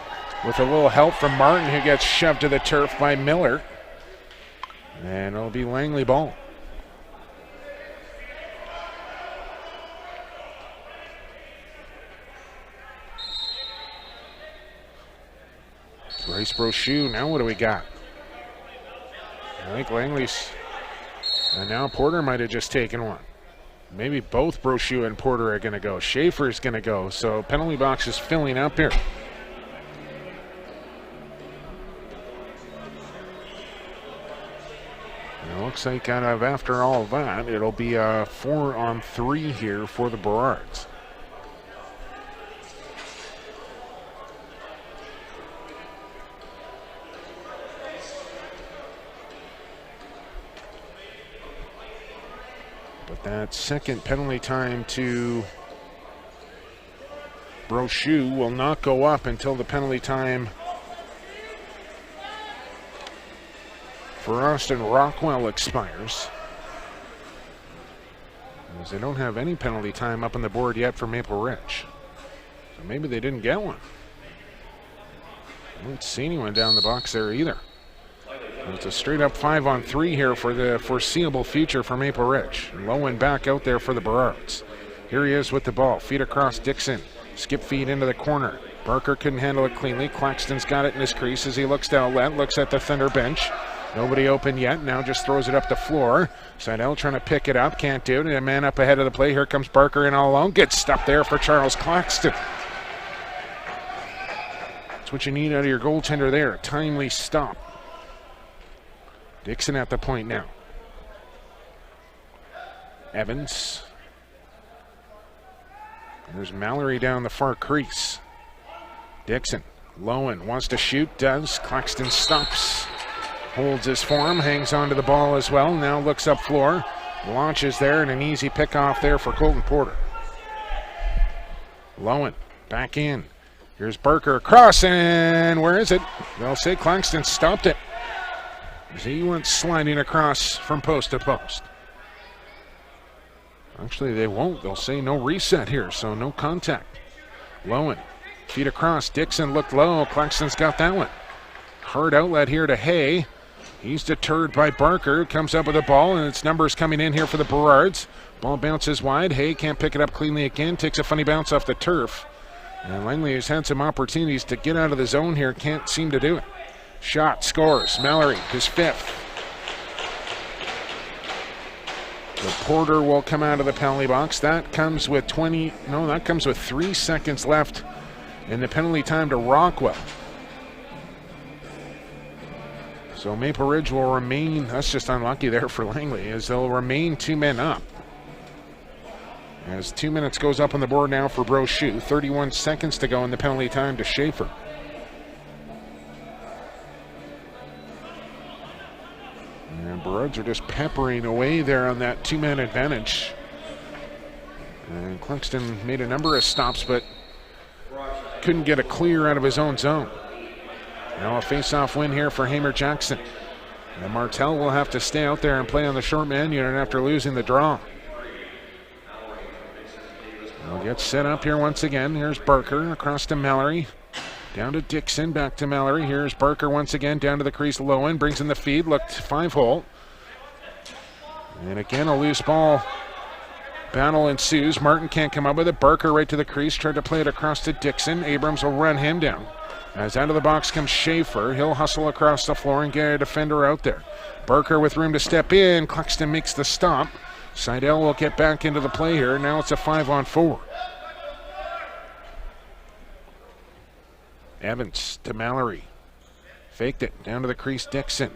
With a little help from Martin, who gets shoved to the turf by Miller. And it'll be Langley ball. Bryce Brochu. Now what do we got? I think Langley's. And now Porter might have just taken one. Maybe both Brochu and Porter are going to go. Schaefer's going to go. So penalty box is filling up here. It looks like out of after all of that, it'll be a 4-on-3 here for the Burrards. But that second penalty time to Brochu will not go up until the penalty time for Austin Rockwell expires. As they don't have any penalty time up on the board yet for Maple Ridge. So maybe they didn't get one. I don't see anyone down the box there either. It's a straight up 5-on-3 here for the foreseeable future for Maple Ridge. Lowen back out there for the Burrards. Here he is with the ball. Feed across Dixon. Skip feed into the corner. Barker couldn't handle it cleanly. Claxton's got it in his crease as he looks to outlet. Looks at the Thunder bench. Nobody open yet. Now just throws it up the floor. Seidel trying to pick it up. Can't do it. And a man up ahead of the play. Here comes Barker in all alone. Gets stopped there for Charles Claxton. That's what you need out of your goaltender there. A timely stop. Dixon at the point now. Evans. There's Mallory down the far crease. Dixon. Lowen wants to shoot. Does. Claxton stops. Holds his form. Hangs onto the ball as well. Now looks up floor. Launches there and an easy pick off there for Colton Porter. Lowen back in. Here's Barker across and where is it? They'll say Claxton stopped it. He went sliding across from post to post. Actually, they won't. They'll say no reset here, so no contact. Lowen, feet across. Dixon looked low. Claxton's got that one. Hard outlet here to Hay. He's deterred by Barker. Comes up with the ball, and its numbers coming in here for the Burrards. Ball bounces wide. Hay can't pick it up cleanly again. Takes a funny bounce off the turf. And Langley has had some opportunities to get out of the zone here. Can't seem to do it. Shot, scores. Mallory, his fifth. The Porter will come out of the penalty box. That comes with 3 seconds left in the penalty time to Rockwell. So Maple Ridge will remain, that's just unlucky there for Langley, as they'll remain 2 men up. As 2 minutes goes up on the board now for Brochu. 31 seconds to go in the penalty time to Schaefer. And Burrards are just peppering away there on that 2-man advantage. And Claxton made a number of stops, but couldn't get a clear out of his own zone. Now a face-off win here for Hamer Jackson. And Martel will have to stay out there and play on the short man unit after losing the draw. We'll get set up here once again. Here's Barker across to Mallory. Down to Dixon, back to Mallory. Here's Barker once again, down to the crease. Lowen brings in the feed, looked 5-hole. And again, a loose ball battle ensues. Martin can't come up with it. Barker right to the crease, tried to play it across to Dixon. Abrams will run him down. As out of the box comes Schaefer. He'll hustle across the floor and get a defender out there. Barker with room to step in. Claxton makes the stop. Seidel will get back into the play here. Now it's a 5-on-4. Evans to Mallory. Faked it. Down to the crease, Dixon.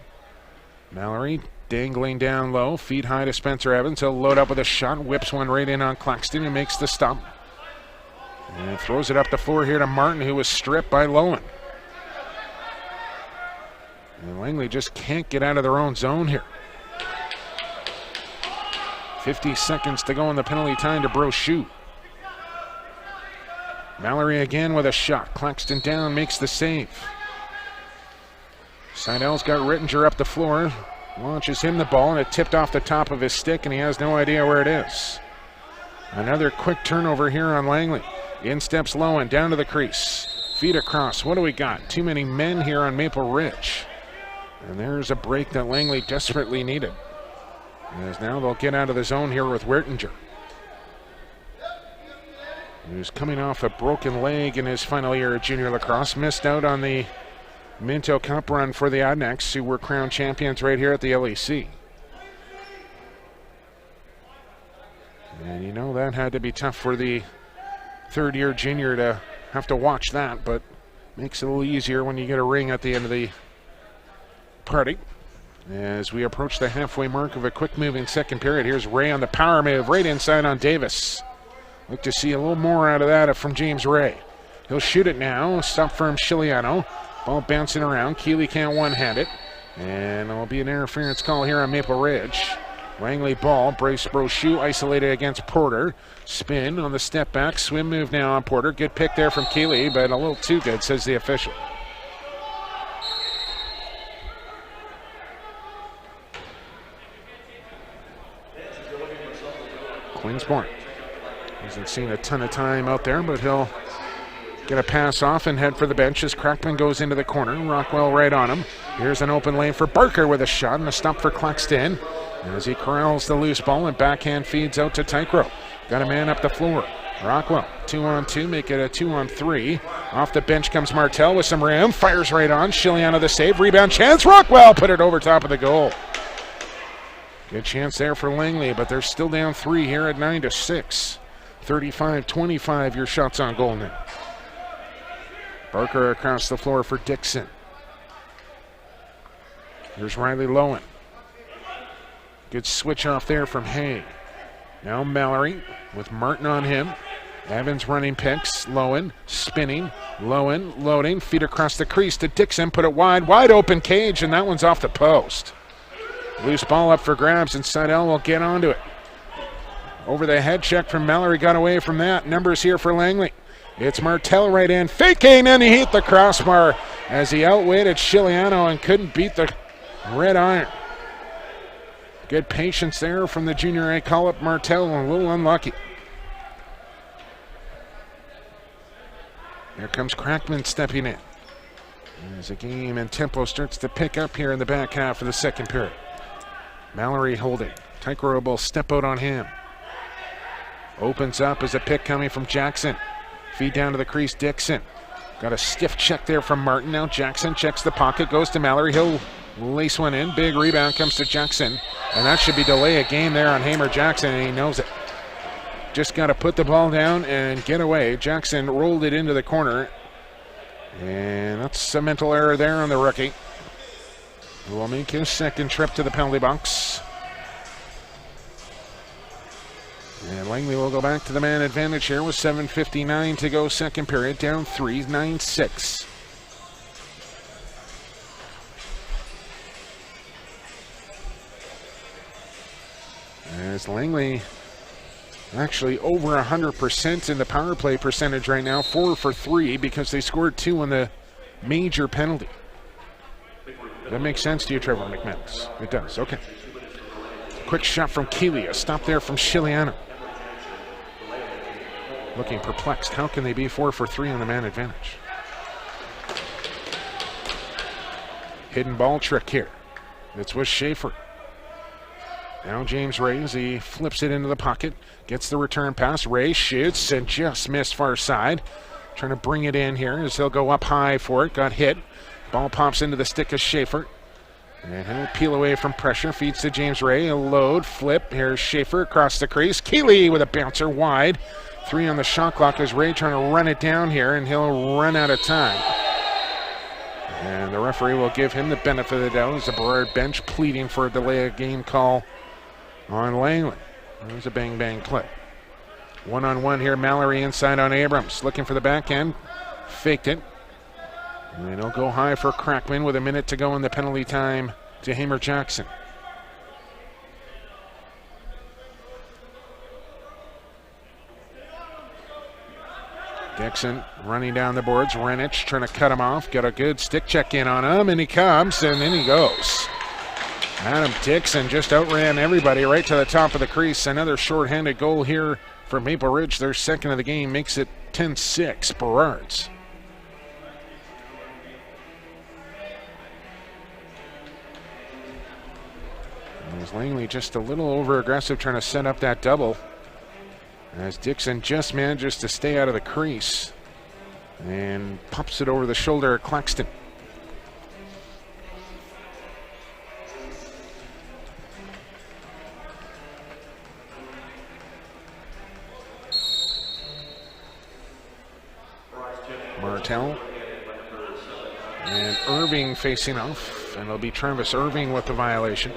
Mallory dangling down low. Feet high to Spencer Evans. He'll load up with a shot. Whips one right in on Claxton and makes the stop. And throws it up the floor here to Martin, who was stripped by Lowen. And Langley just can't get out of their own zone here. 50 seconds to go in the penalty time to Brochu. Mallory again with a shot. Claxton down, makes the save. Seidel's got Rittinger up the floor. launches him the ball, and it tipped off the top of his stick, and he has no idea where it is. Another quick turnover here on Langley. In steps Lowen, down to the crease. Feet across. What do we got? Too many men here on Maple Ridge. And there's a break that Langley desperately needed. As now they'll get out of the zone here with Wertinger, who's coming off a broken leg in his final year of junior lacrosse. Missed out on the Minto Cup run for the Adnex, who were crowned champions right here at the LEC. And you know that had to be tough for the third-year junior to have to watch that, but makes it a little easier when you get a ring at the end of the party. As we approach the halfway mark of a quick-moving second period, here's Ray on the power move, right inside on Davis. Like to see a little more out of that from James Ray. He'll shoot it now. Stop from Chiliano. Ball bouncing around. Keeley can't one-hand it. And there'll be an interference call here on Maple Ridge. Langley ball. Bracebro shoe isolated against Porter. Spin on the step back. Swim move now on Porter. Good pick there from Keeley, but a little too good, says the official. Queensborn hasn't seen a ton of time out there, but he'll get a pass off and head for the bench as Crackman goes into the corner. Rockwell right on him. Here's an open lane for Barker with a shot and a stop for Claxton as he corrals the loose ball and backhand feeds out to Tycro. Got a man up the floor. Rockwell, 2-on-2, make it a 2-on-3. Off the bench comes Martel with some room. Fires right on. Chiliano the save. Rebound chance. Rockwell put it over top of the goal. Good chance there for Langley, but they're still down 3 here at 9-6. 35-25 your shots on goal now. Barker across the floor for Dixon. Here's Riley Lowen. Good switch off there from Hay. Now Mallory with Martin on him. Evans running picks. Lowen spinning. Lowen loading. Feet across the crease to Dixon. Put it wide. Wide open cage, and that one's off the post. Loose ball up for grabs, and Seidel will get onto it. Over the head check from Mallory, got away from that. Numbers here for Langley. It's Martel right in, faking, and he hit the crossbar as he outweighted Chiliano and couldn't beat the red iron. Good patience there from the junior A call-up. Martel a little unlucky. Here comes Crackman stepping in as the game and tempo starts to pick up here in the back half of the second period. Mallory holding. Tycro will step out on him. Opens up as a pick coming from Jackson. Feed down to the crease, Dixon. Got a stiff check there from Martin. Now Jackson checks the pocket, goes to Mallory. He'll lace one in. Big rebound comes to Jackson. And that should be delay a game there on Hamer Jackson, and he knows it. Just got to put the ball down and get away. Jackson rolled it into the corner. And that's a mental error there on the rookie, who will make his second trip to the penalty box. And Langley will go back to the man advantage here with 7:59 to go second period. Down 3, 9-6. As Langley actually over 100% in the power play percentage right now. 4 for 3 because they scored 2 on the major penalty. That makes sense to you, Trevor McManus? It does, okay. Quick shot from Keeley, a stop there from Chiliano. Looking perplexed. How can they be 4 for 3 on the man advantage? Hidden ball trick here. It's with Schaefer. Now James Ray as he flips it into the pocket. Gets the return pass. Ray shoots and just missed far side. Trying to bring it in here as he'll go up high for it. Got hit. Ball pops into the stick of Schaefer. And he'll peel away from pressure. Feeds to James Ray. A load. Flip. Here's Schaefer across the crease. Keeley with a bouncer wide. 3 on the shot clock as Ray trying to run it down here, and he'll run out of time. And the referee will give him the benefit of the doubt as the Burrard bench pleading for a delay of game call on Langley. There's a bang-bang play. 1-on-1 here. Mallory inside on Abrams. Looking for the backhand. Faked it. And he'll go high for Crackman with a minute to go in the penalty time to Hamer Jackson. Dixon running down the boards. Renich trying to cut him off. Got a good stick check in on him, and he comes, and then he goes. Adam Dixon just outran everybody right to the top of the crease. Another shorthanded goal here for Maple Ridge. Their second of the game makes it 10-6, Burrards. As Langley just a little over aggressive trying to set up that double. As Dixon just manages to stay out of the crease and pops it over the shoulder of Claxton. Martel and Irving facing off, and it'll be Travis Irving with the violation.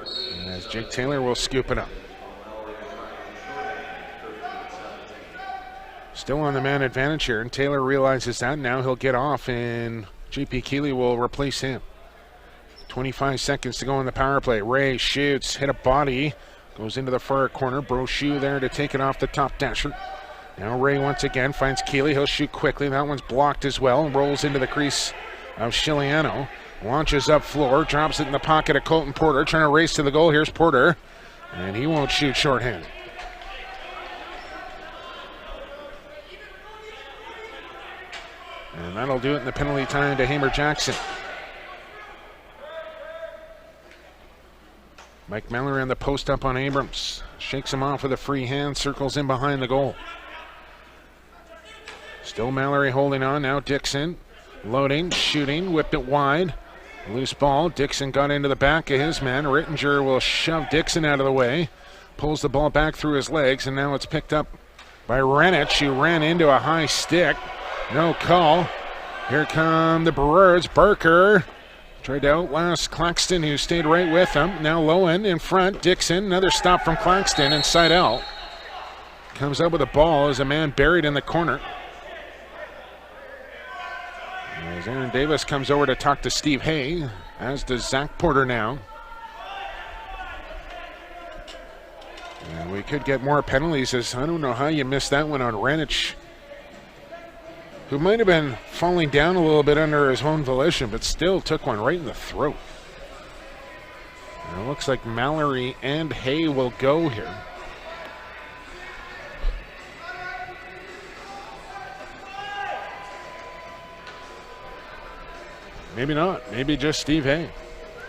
And as Jake Taylor will scoop it up. Still on the man advantage here, and Taylor realizes that. Now he'll get off, and JP Keeley will replace him. 25 seconds to go in the power play. Ray shoots, hit a body, goes into the far corner. Brochu there to take it off the top dasher. Now Ray once again finds Keeley. He'll shoot quickly. That one's blocked as well. Rolls into the crease of Chiliano. Launches up floor. Drops it in the pocket of Colton Porter. Trying to race to the goal. Here's Porter. And he won't shoot shorthanded. And that'll do it in the penalty time to Hamer Jackson. Mike Mallory on the post up on Abrams. Shakes him off with a free hand. Circles in behind the goal. Still Mallory holding on. Now Dixon loading, shooting, whipped it wide. Loose ball. Dixon got into the back of his man. Rittinger will shove Dixon out of the way. Pulls the ball back through his legs, and now it's picked up by Renich, who ran into a high stick. No call. Here come the Burrards. Barker tried to outlast Claxton, who stayed right with him. Now Lowen in front. Dixon, another stop from Claxton, inside out. Comes up with a ball as a man buried in the corner. As Aaron Davis comes over to talk to Steve Hay, as does Zach Porter now. And we could get more penalties, as I don't know how you missed that one on Renich, who might have been falling down a little bit under his own volition, but still took one right in the throat. And it looks like Mallory and Hay will go here. Maybe not. Maybe just Steve Hay.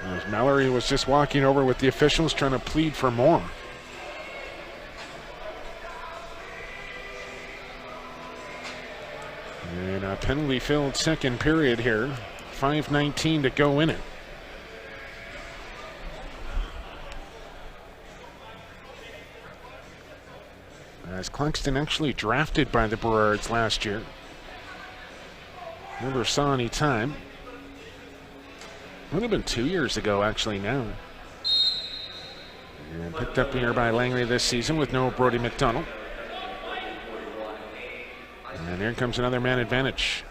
As Mallory was just walking over with the officials trying to plead for more. And a penalty-filled second period here. 5:19 to go in it. As Claxton actually drafted by the Burrards last year. Never saw any time. Would have been 2 years ago, actually, now. And picked up here by Langley this season with no Brody McDonald. And here comes another man advantage.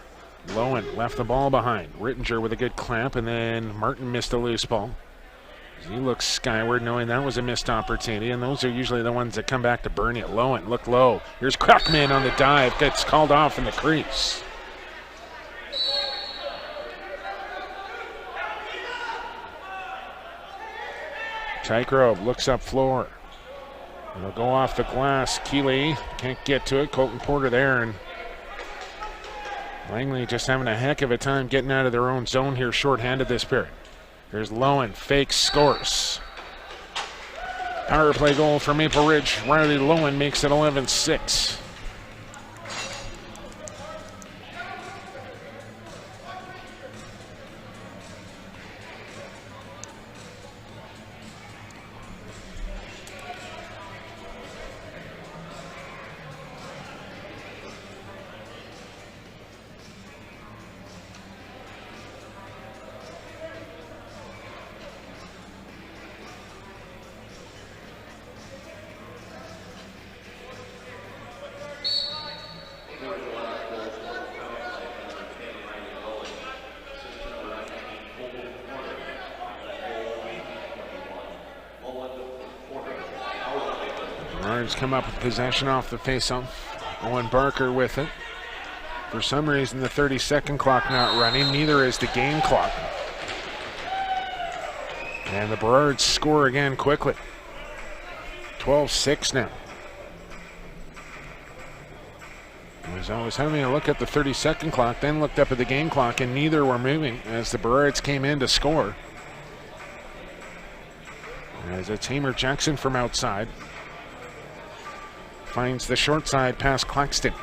Lowen left the ball behind. Rittinger with a good clamp, and then Martin missed a loose ball. He looks skyward, knowing that was a missed opportunity, and those are usually the ones that come back to burn you. Lowen looked low. Here's Crackman on the dive. Gets called off in the crease. Tygrove looks up floor. It'll go off the glass. Keeley can't get to it. Colton Porter there, and Langley just having a heck of a time getting out of their own zone here, shorthanded this period. Here's Lowen, fakes, scores. Power play goal for Maple Ridge. Riley Lowen makes it 11-6. Come up with possession off the faceoff. Owen Barker with it. For some reason, the 30-second clock not running. Neither is the game clock. And the Burrards score again quickly. 12-6 now. I was having a look at the 30-second clock, then looked up at the game clock, and neither were moving as the Burrards came in to score. As it's Hamer Jackson from outside. Finds the short side past Claxton.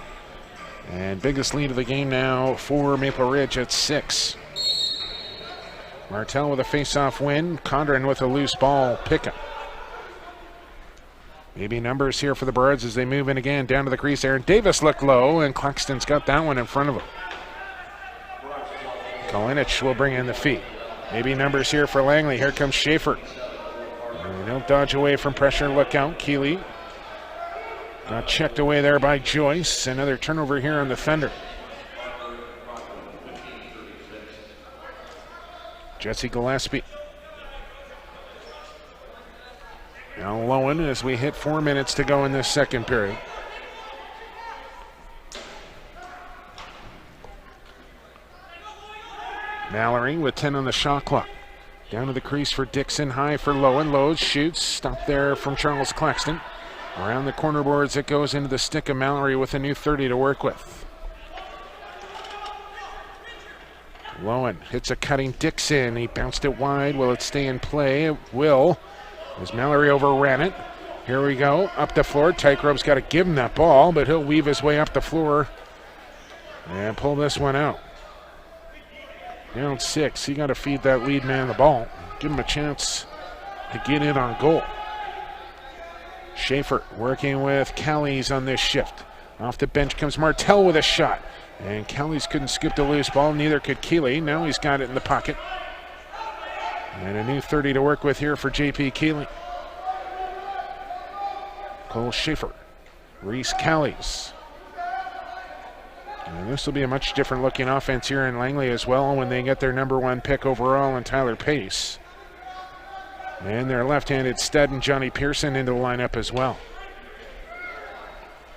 And biggest lead of the game now for Maple Ridge at 6. Martell with a face-off win. Condren with a loose ball pickup. Maybe numbers here for the Burrards as they move in again. Down to the crease. Aaron Davis looked low, and Claxton's got that one in front of him. Kalinich will bring in the feed. Maybe numbers here for Langley. Here comes Schaefer. Don't dodge away from pressure. Look out. Keeley got checked away there by Joyce. Another turnover here on the Thunder. Jesse Gillespie. Now Lowen as we hit 4 minutes to go in this second period. Mallory with 10 on the shot clock. Down to the crease for Dixon, high for Lowen. Lowe's shoots, stopped there from Charles Claxton. Around the corner boards it goes into the stick of Mallory with a new 30 to work with. Lowen hits a cutting Dixon. He bounced it wide. Will it stay in play? It will. As Mallory overran it. Here we go. Up the floor. Tykerope's got to give him that ball, but he'll weave his way up the floor and pull this one out. Down 6. He got to feed that lead man the ball. Give him a chance to get in on goal. Schaefer working with Callies on this shift. Off the bench comes Martell with a shot. And Callies couldn't scoop the loose ball. Neither could Keeley. Now he's got it in the pocket. And a new 30 to work with here for J.P. Keeley. Cole Schaefer. Reese Callies. And this will be a much different looking offense here in Langley as well when they get their number 1 pick overall in Tyler Pace. And their left-handed stud and Johnny Pearson into the lineup as well.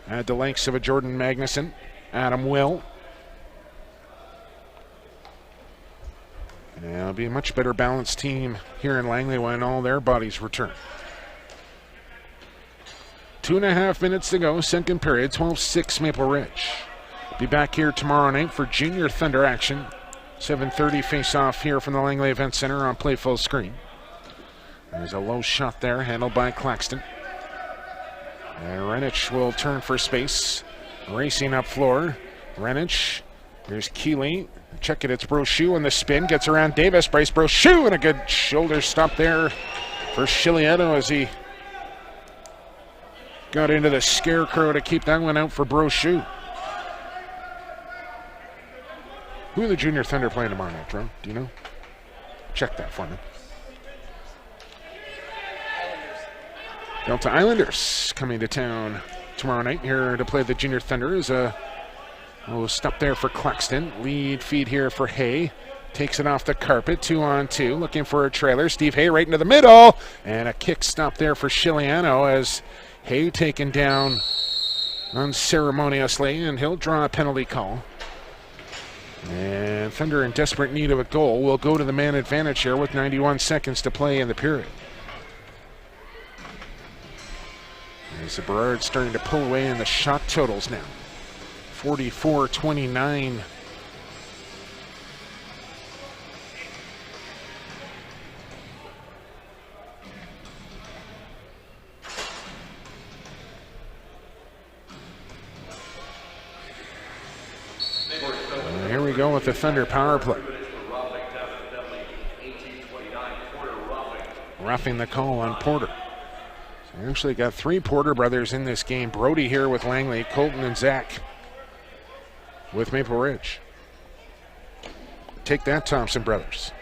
Add the lengths of a Jordan Magnuson, Adam Will. And it'll be a much better balanced team here in Langley when all their bodies return. 2.5 minutes to go, second period, 12-6 Maple Ridge. Be back here tomorrow night for Junior Thunder action. 7:30 face-off here from the Langley Event Center on Play Full Screen. There's a low shot there, handled by Claxton. And Renich will turn for space. Racing up floor. Renich. Here's Keeley. Check it, it's Brochu on the spin. Gets around Davis. Bryce Brochu and a good shoulder stop there for Chiliano as he got into the scarecrow to keep that one out for Brochu. Who are the Junior Thunder playing tomorrow night, Drew? Do you know? Check that for me. Delta Islanders coming to town tomorrow night here to play the Junior Thunder. Is a stop there for Claxton. Lead feed here for Hay. Takes it off the carpet. 2-on-2. Looking for a trailer. Steve Hay right into the middle. And a kick stop there for Chiliano as Hay taken down unceremoniously, and he'll draw a penalty call. And Thunder in desperate need of a goal will go to the man advantage here with 91 seconds to play in the period. As the Burrards starting to pull away in the shot totals now. 44-29. And here we go with the Thunder power play. Roughing the call on Porter. We actually got 3 Porter brothers in this game. Brody here with Langley, Colton and Zach with Maple Ridge. Take that, Thompson brothers.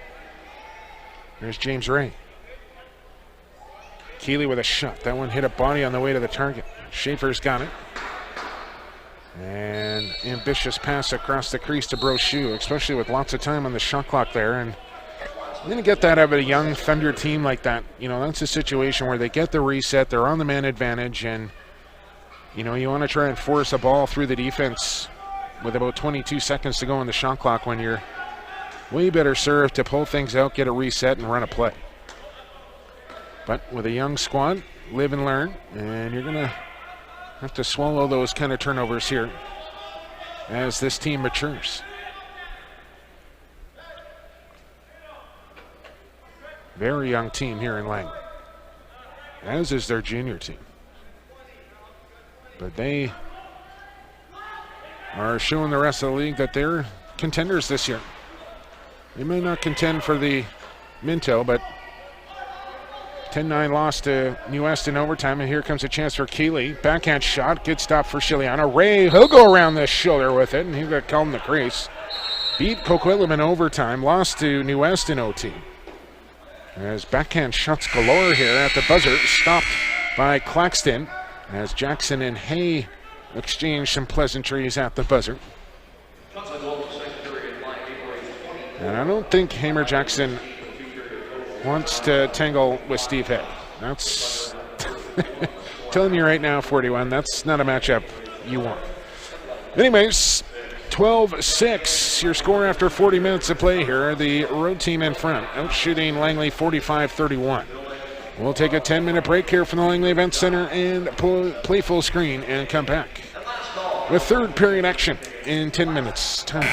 There's James Ray. Keeley with a shot. That one hit a body on the way to the target. Schaefer's got it. And ambitious pass across the crease to Brochu, especially with lots of time on the shot clock there. And I'm going to get that out of a young Thunder team like that. You know, that's a situation where they get the reset, they're on the man advantage, and, you know, you want to try and force a ball through the defense with about 22 seconds to go on the shot clock when you're way better served to pull things out, get a reset, and run a play. But with a young squad, live and learn, and you're going to have to swallow those kind of turnovers here as this team matures. Very young team here in Langley, as is their junior team. But they are showing the rest of the league that they're contenders this year. They may not contend for the Minto, but 10-9 loss to New West in overtime, and here comes a chance for Keeley. Backhand shot, good stop for Shiliano. Ray, he'll go around the shoulder with it, and he got called in the crease. Beat Coquitlam in overtime, lost to New West in OT. As backhand shots galore here at the buzzer, stopped by Claxton, as Jackson and Hay exchange some pleasantries at the buzzer. And I don't think Hamer Jackson wants to tangle with Steve Hay. That's telling you right now, 41, that's not a matchup you want. Anyways, 12-6, your score after 40 minutes of play here. The road team in front, outshooting Langley 45-31. We'll take a 10-minute break here from the Langley Event Center and play full screen and come back with third period action in 10 minutes time.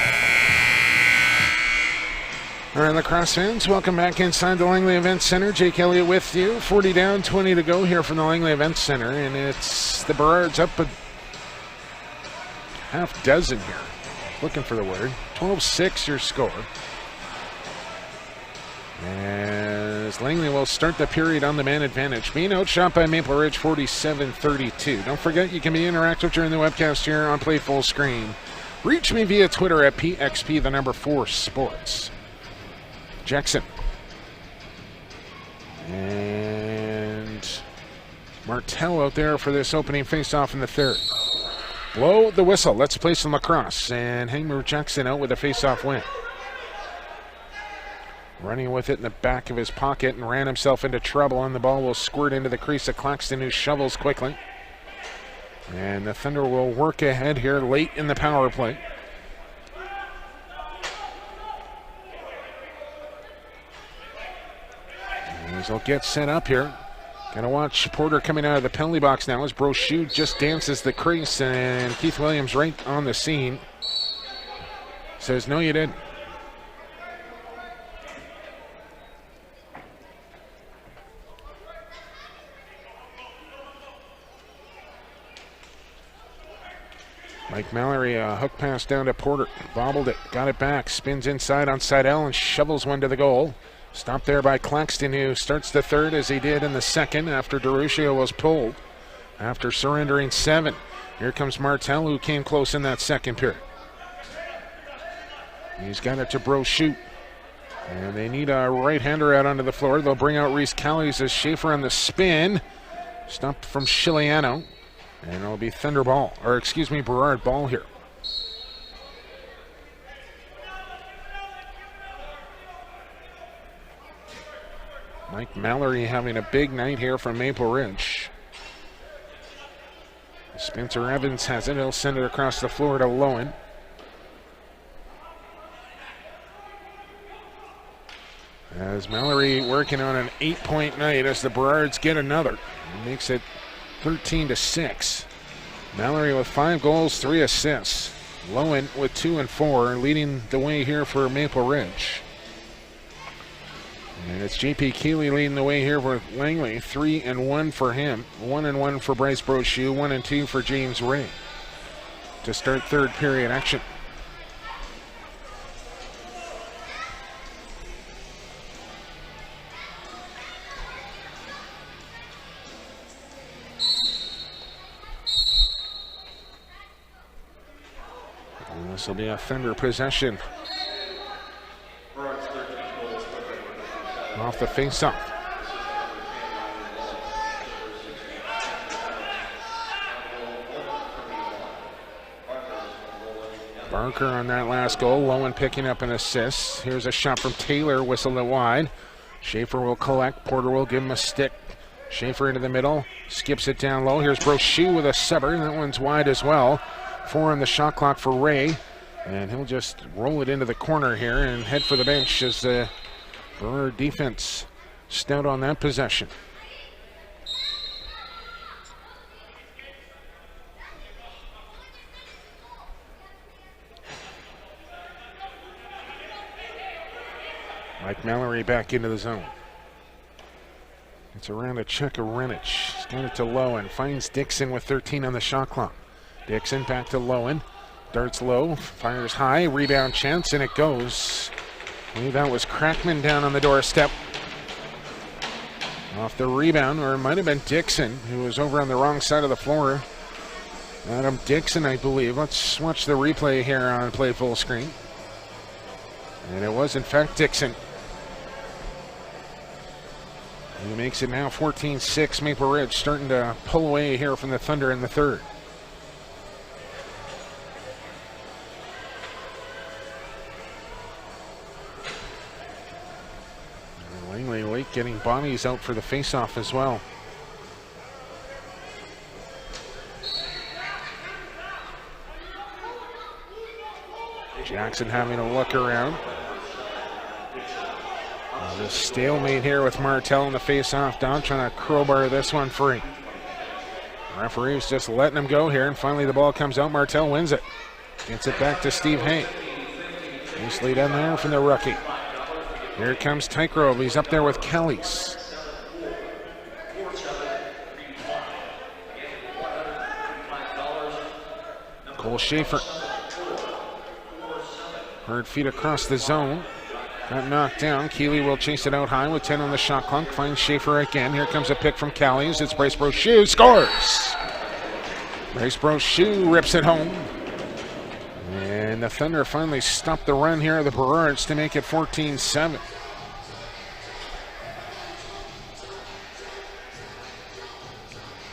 All right, lacrosse fans, welcome back inside the Langley Event Center. Jake Elliott with you. 40 down, 20 to go here from the Langley Event Center, and it's the Burrards up a half dozen here. Looking for the word. 12-6 your score. As Langley will start the period on the man advantage. Being outshot by Maple Ridge 47-32. Don't forget you can be interactive during the webcast here on Play Full Screen. Reach me via Twitter at PXP4 Sports. Jackson. And Martell out there for this opening faceoff in the third. Blow the whistle. Let's play some lacrosse. And Hamer Jackson out with a faceoff win. Running with it in the back of his pocket and ran himself into trouble, and the ball will squirt into the crease of Claxton, who shovels quickly. And the Thunder will work ahead here late in the power play. As they'll get set up here. Gonna watch Porter coming out of the penalty box now as Brochu just dances the crease, and Keith Williams right on the scene says, no, you didn't. Mike Mallory, a hook pass down to Porter. Bobbled it, got it back, spins inside on Seidel and shovels one to the goal. Stopped there by Claxton, who starts the third as he did in the second after DeRuccio was pulled after surrendering 7. Here comes Martell, who came close in that second period. He's got it to Brochu. And they need a right-hander out onto the floor. They'll bring out Reese Callies as Schaefer on the spin. Stopped from Shiliano. And it'll be Thunder ball, or excuse me, Burrard ball here. Mike Mallory having a big night here from Maple Ridge. Spencer Evans has it. He'll send it across the floor to Lowen. As Mallory working on an 8-point night as the Burrards get another. It makes it 13-6. Mallory with 5 goals, 3 assists. Lowen with 2 and 4, leading the way here for Maple Ridge. And it's JP Keeley leading the way here with Langley. 3 and 1 for him. 1 and 1 for Bryce Brochu. 1 and 2 for James Ray to start third period action. And this will be a Thunder possession. Off the face-off. Barker on that last goal. Lowen picking up an assist. Here's a shot from Taylor, whistled it wide. Schaefer will collect. Porter will give him a stick. Schaefer into the middle. Skips it down low. Here's Brochu with a sever. That one's wide as well. 4 on the shot clock for Ray. And he'll just roll it into the corner here and head for the bench as the Burrard defense stout on that possession. Mike Mallory back into the zone. It's around a check of Renich. He's got it to Lowen. Finds Dixon with 13 on the shot clock. Dixon back to Lowen. Darts low. Fires high. Rebound chance, and it goes. I believe that was Crackman down on the doorstep. Off the rebound, or it might have been Dixon, who was over on the wrong side of the floor. Adam Dixon, I believe. Let's watch the replay here on Play Full Screen. And it was, in fact, Dixon. He makes it now 14-6. Maple Ridge starting to pull away here from the Thunder in the third. And Langley late getting bodies out for the faceoff as well. Jackson having a look around. A stalemate here with Martell in the face-off down, trying to crowbar this one free. Referee's just letting him go here, and finally the ball comes out. Martell wins it. Gets it back to Steve Hay. Nicely done there from the rookie. Here comes Tygrove. He's up there with Kellys. Cole Schaefer. Hard feet across the zone. Got knocked down. Keeley will chase it out high with 10 on the shot clock. Finds Schaefer again. Here comes a pick from Callies. It's Bryce Brochu. Scores! Bryce Brochu rips it home. And the Thunder finally stopped the run here of the Burrards to make it 14-7.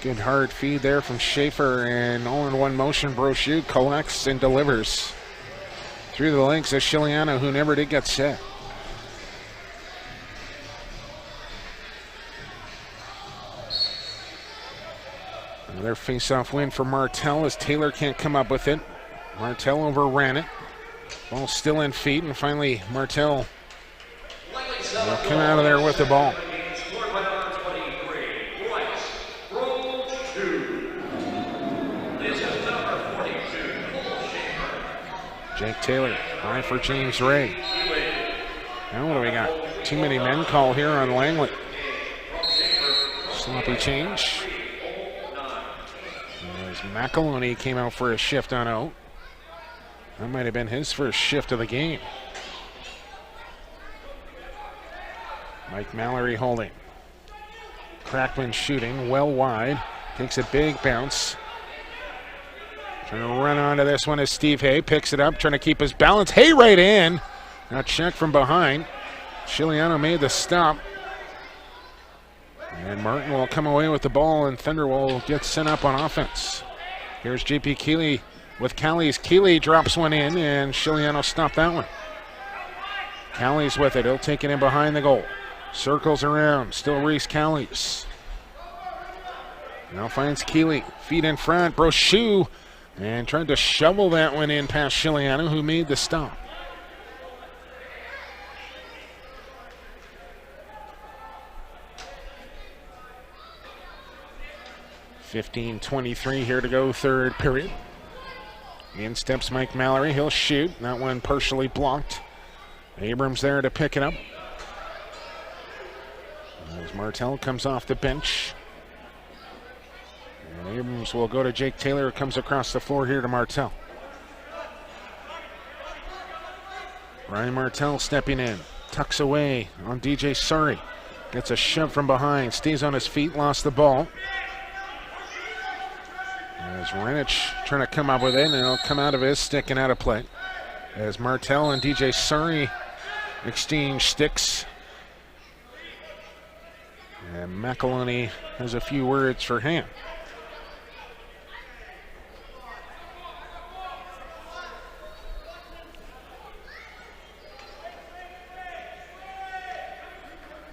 Good hard feed there from Schaefer, and all in one motion, Brochu collects and delivers. Through the legs of Shiliano, who never did get set. Another face-off win for Martell as Taylor can't come up with it. Martell overran it. Ball still in feet, and finally Martell will come out of there with the ball. Jake Taylor, high for James Ray. Now what do we got? Too many men call here on Langley. Sloppy change. As McEloney came out for a shift on out. That might have been his first shift of the game. Mike Mallory holding. Crackman shooting, well wide. Takes a big bounce. Trying to run onto this one is Steve Hay. Picks it up, trying to keep his balance. Hay right in. Now check from behind. Shiliano made the stop. And Martin will come away with the ball, and Thunder will get sent up on offense. Here's JP Keeley with Callies. Keeley drops one in, and Shiliano stopped that one. Callies with it. He'll take it in behind the goal. Circles around. Still Reese Callies. Now finds Keeley. Feet in front. Brochu. And tried to shovel that one in past Shiliano, who made the stop. .23 here to go, third period. In steps Mike Mallory. He'll shoot. That one partially blocked. Abrams there to pick it up. As Martell comes off the bench. And Abrams will go to Jake Taylor, who comes across the floor here to Martell. Ryan Martell stepping in. Tucks away on DJ Surrey. Gets a shove from behind. Stays on his feet. Lost the ball. As Renich trying to come up with it, and it'll come out of his stick and out of play. As Martell and DJ Surrey exchange sticks. And McEloney has a few words for him.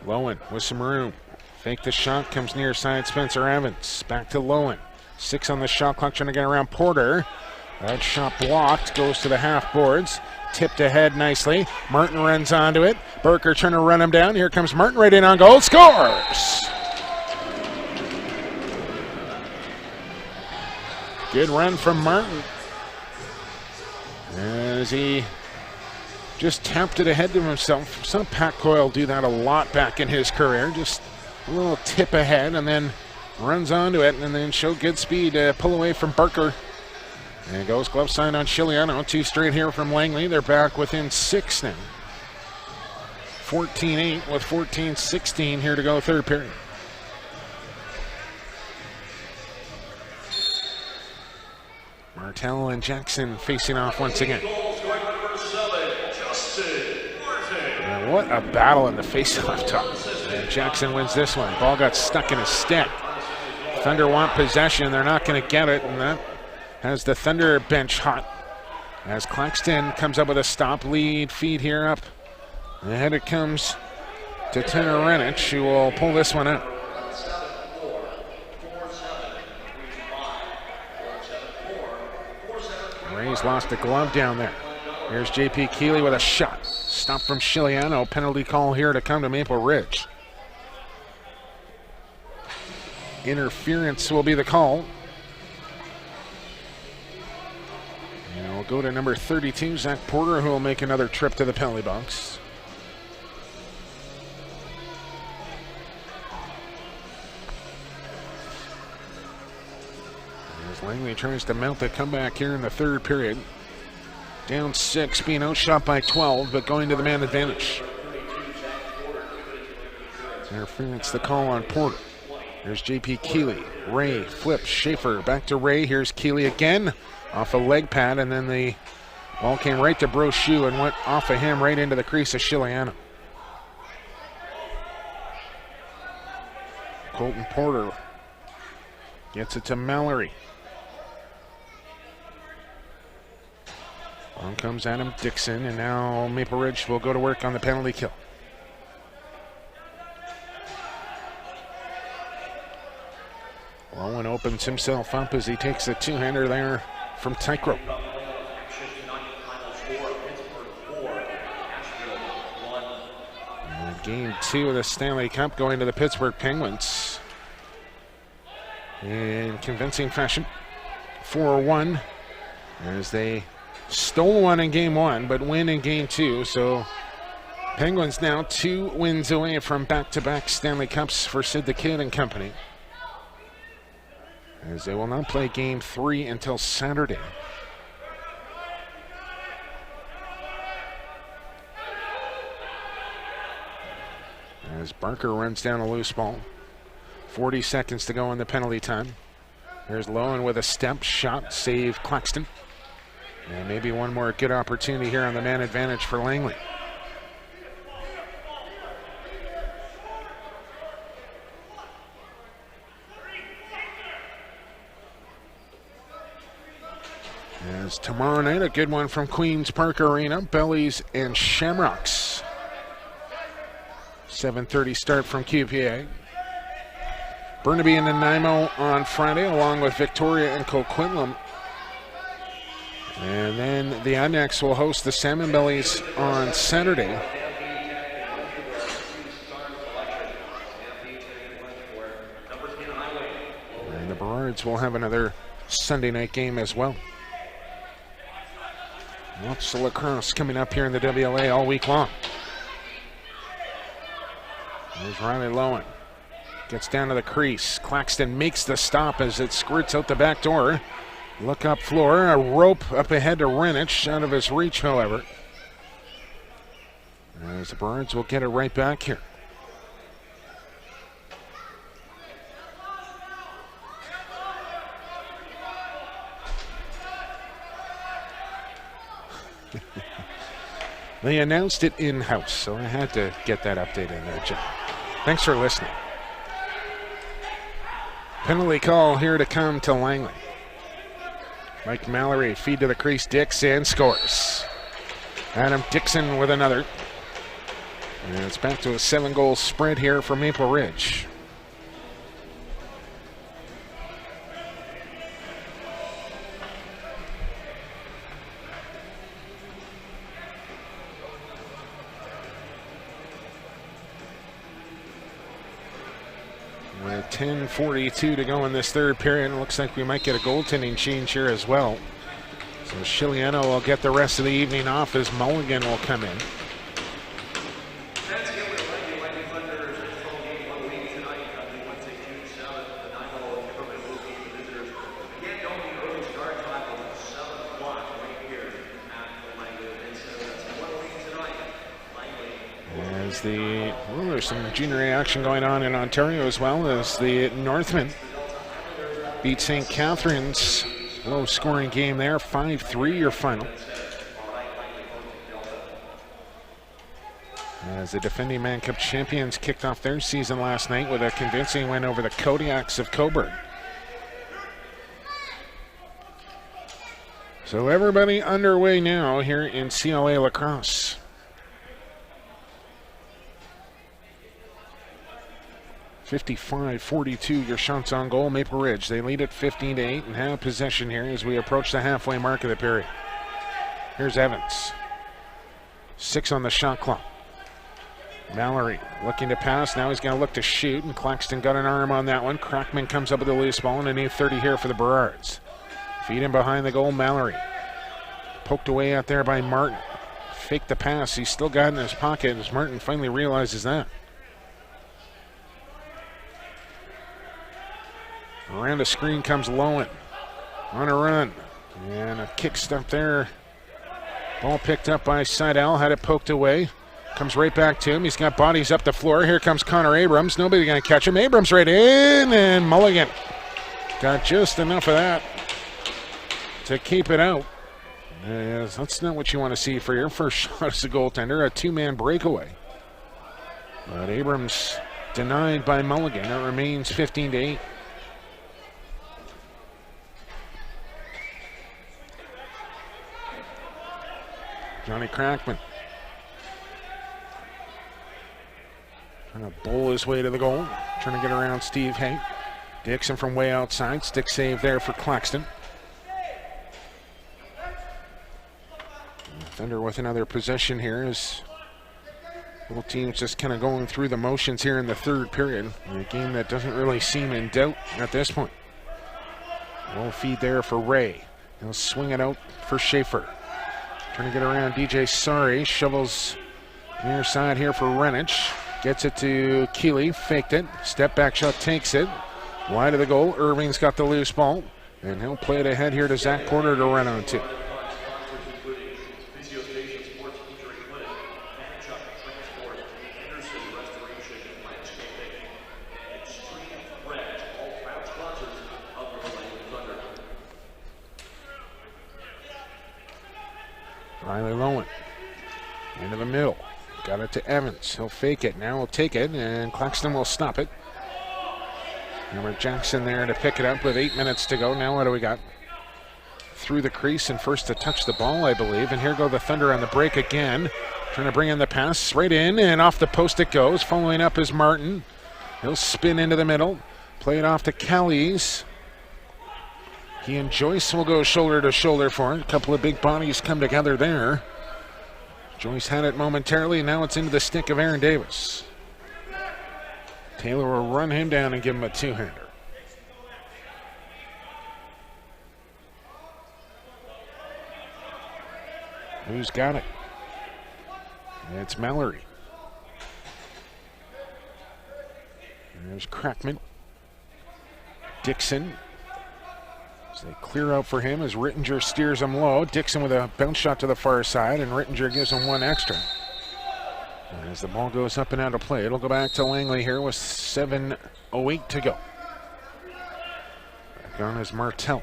Lowen with some room. Fake the shot, comes near side Spencer Evans. Back to Lowen. 6 on the shot clock, trying to get around Porter. That shot blocked, goes to the half boards. Tipped ahead nicely. Martin runs onto it. Burker trying to run him down. Here comes Martin right in on goal. Scores! Good run from Martin. As he just tapped it ahead to himself. Saw Pat Coyle do that a lot back in his career. Just a little tip ahead and then runs onto it and then showed good speed to pull away from Barker. And goes glove side on Chiliano. 2 straight here from Langley. They're back within 6 now. 14-8 with 14-16 here to go third period. Martell and Jackson facing off once again. And what a battle in the face-off top. And Jackson wins this one. Ball got stuck in his stick. Thunder want possession. They're not going to get it, and that has the Thunder bench hot. As Claxton comes up with a stop lead feed here up. Ahead it comes to Tanner Renich, who will pull this one out. Ray's lost a glove down there. Here's J.P. Keeley with a shot. Stop from Chiliano. Penalty call here to come to Maple Ridge. Interference will be the call. And we'll go to number 32, Zach Porter, who will make another trip to the penalty box. As Langley tries to mount the comeback here in the third period. Down 6, being outshot by 12, but going to the man advantage. Interference, the call on Porter. There's J.P. Keeley. Ray flips. Schaefer back to Ray. Here's Keeley again off a leg pad, and then the ball came right to Brochu and went off of him right into the crease of Chiliano. Colton Porter gets it to Mallory. On comes Adam Dixon, and now Maple Ridge will go to work on the penalty kill. Owen opens himself up as he takes a two-hander there from Tycro. Game 2 of the Stanley Cup going to the Pittsburgh Penguins in convincing fashion. 4-1 as they stole one in game 1 but win in game 2. So Penguins now 2 wins away from back-to-back Stanley Cups for Sid the Kid and company, as they will not play game 3 until Saturday. As Barker runs down a loose ball. 40 seconds to go in the penalty time. There's Lowen with a step shot, save Claxton. And maybe one more good opportunity here on the man advantage for Langley. As tomorrow night, a good one from Queens Park Arena, Bellies and Shamrocks. 7:30 start from QPA. Burnaby and Nanaimo on Friday, along with Victoria and Coquitlam. And then the Annex will host the Salmon Bellies on Saturday. And the Burrards will have another Sunday night game as well. Lots of lacrosse coming up here in the WLA all week long. There's Riley Lowen. Gets down to the crease. Claxton makes the stop as it squirts out the back door. Look up floor. A rope up ahead to Renich. Out of his reach, however. As the Burrards will get it right back here. They announced it in-house, so I had to get that update in there, Jim. Thanks for listening. Penalty call here to come to Langley. Mike Mallory, feed to the crease, Dixon scores. Adam Dixon with another. And it's back to a 7-goal spread here for Maple Ridge. With 10:42 to go in this third period, it looks like we might get a goaltending change here as well. So Chiliano will get the rest of the evening off as Mulligan will come in. There's some junior A action going on in Ontario as well, as the Northmen beat St. Catharines. Low scoring game there, 5-3 your final. As the defending Man Cup champions kicked off their season last night with a convincing win over the Kodiaks of Coburg. So everybody underway now here in CLA lacrosse. 55-42 your shots on goal. Maple Ridge, they lead at 15-8 and have possession here as we approach the halfway mark of the period. Here's Evans. 6 on the shot clock. Mallory looking to pass. Now he's going to look to shoot, and Claxton got an arm on that one. Crackman comes up with a loose ball, and a new 30 here for the Burrards. Feed him behind the goal, Mallory. Poked away out there by Martin. Faked the pass. He's still got it in his pocket as Martin finally realizes that. Around the screen comes Lowen on a run, and a kick step there. Ball picked up by Seidel, had it poked away. Comes right back to him. He's got bodies up the floor. Here comes Connor Abrams. Nobody going to catch him. Abrams right in, and Mulligan got just enough of that to keep it out. That's not what you want to see for your first shot as a goaltender, a two-man breakaway. But Abrams denied by Mulligan. It remains 15-8. Johnny Crackman trying to bowl his way to the goal, trying to get around Steve Hay. Dixon from way outside, stick save there for Claxton. Thunder with another possession here as both teams just kind of going through the motions here in the third period. A game that doesn't really seem in doubt at this point. Low feed there for Ray. He'll swing it out for Schaefer. Trying to get around DJ Sari. Shovels near side here for Renich. Gets it to Keeley. Faked it. Step back shot takes it. Wide of the goal. Irving's got the loose ball. And he'll play it ahead here to Zach Porter to run on to. Riley Lowen into the middle. Got it to Evans. He'll fake it. Now he'll take it, and Claxton will stop it. Remember Jackson there to pick it up with 8 minutes to go. Now what do we got? Through the crease and first to touch the ball, I believe. And here go the Thunder on the break again. Trying to bring in the pass. Right in, and off the post it goes. Following up is Martin. He'll spin into the middle. Play it off to Callies. He and Joyce will go shoulder to shoulder for it. A couple of big bodies come together there. Joyce had it momentarily. Now it's into the stick of Aaron Davis. Taylor will run him down and give him a two-hander. Who's got it? It's Mallory. And there's Crackman. Dixon. As they clear out for him as Rittinger steers him low. Dixon with a bounce shot to the far side, and Rittinger gives him one extra. And as the ball goes up and out of play, it'll go back to Langley here with 7:08 to go. Back on is Martel.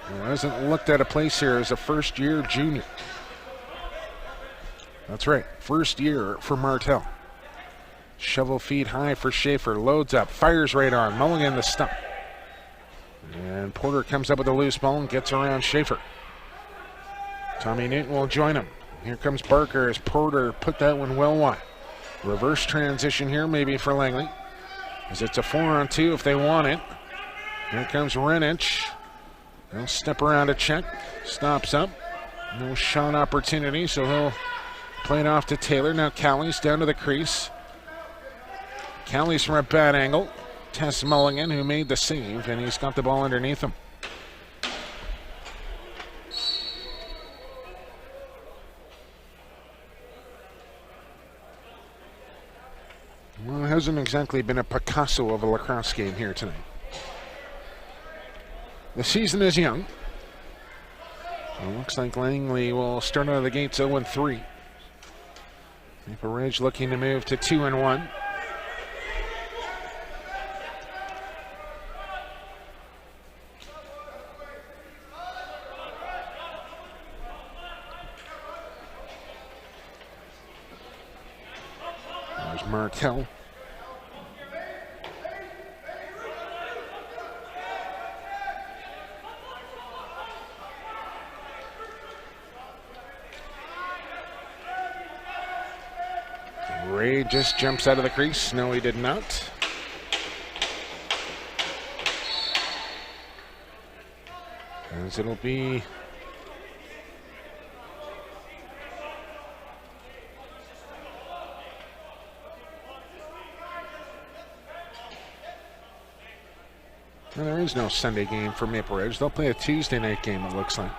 He hasn't looked at a place here as a first-year junior. That's right, first year for Martel. Shovel feed high for Schaefer, loads up, fires right on, Mulligan the stop. And Porter comes up with a loose ball and gets around Schaefer. Tommy Newton will join him. Here comes Barker as Porter put that one well wide. Reverse transition here maybe for Langley, as it's a 4-on-2 if they want it. Here comes Renich. He'll step around a check. Stops up. No shot opportunity, so he'll play it off to Taylor. Now Callies down to the crease. Callies from a bad angle. Tess Mulligan, who made the save, and he's got the ball underneath him. Well, it hasn't exactly been a Picasso of a lacrosse game here tonight. The season is young. So it looks like Langley will start out of the gates 0-3. Maple Ridge looking to move to 2-1. There's Markel. Ray just jumps out of the crease. No, he did not. As it'll be well, there is no Sunday game for Maple Ridge. They'll play a Tuesday night game, it looks like,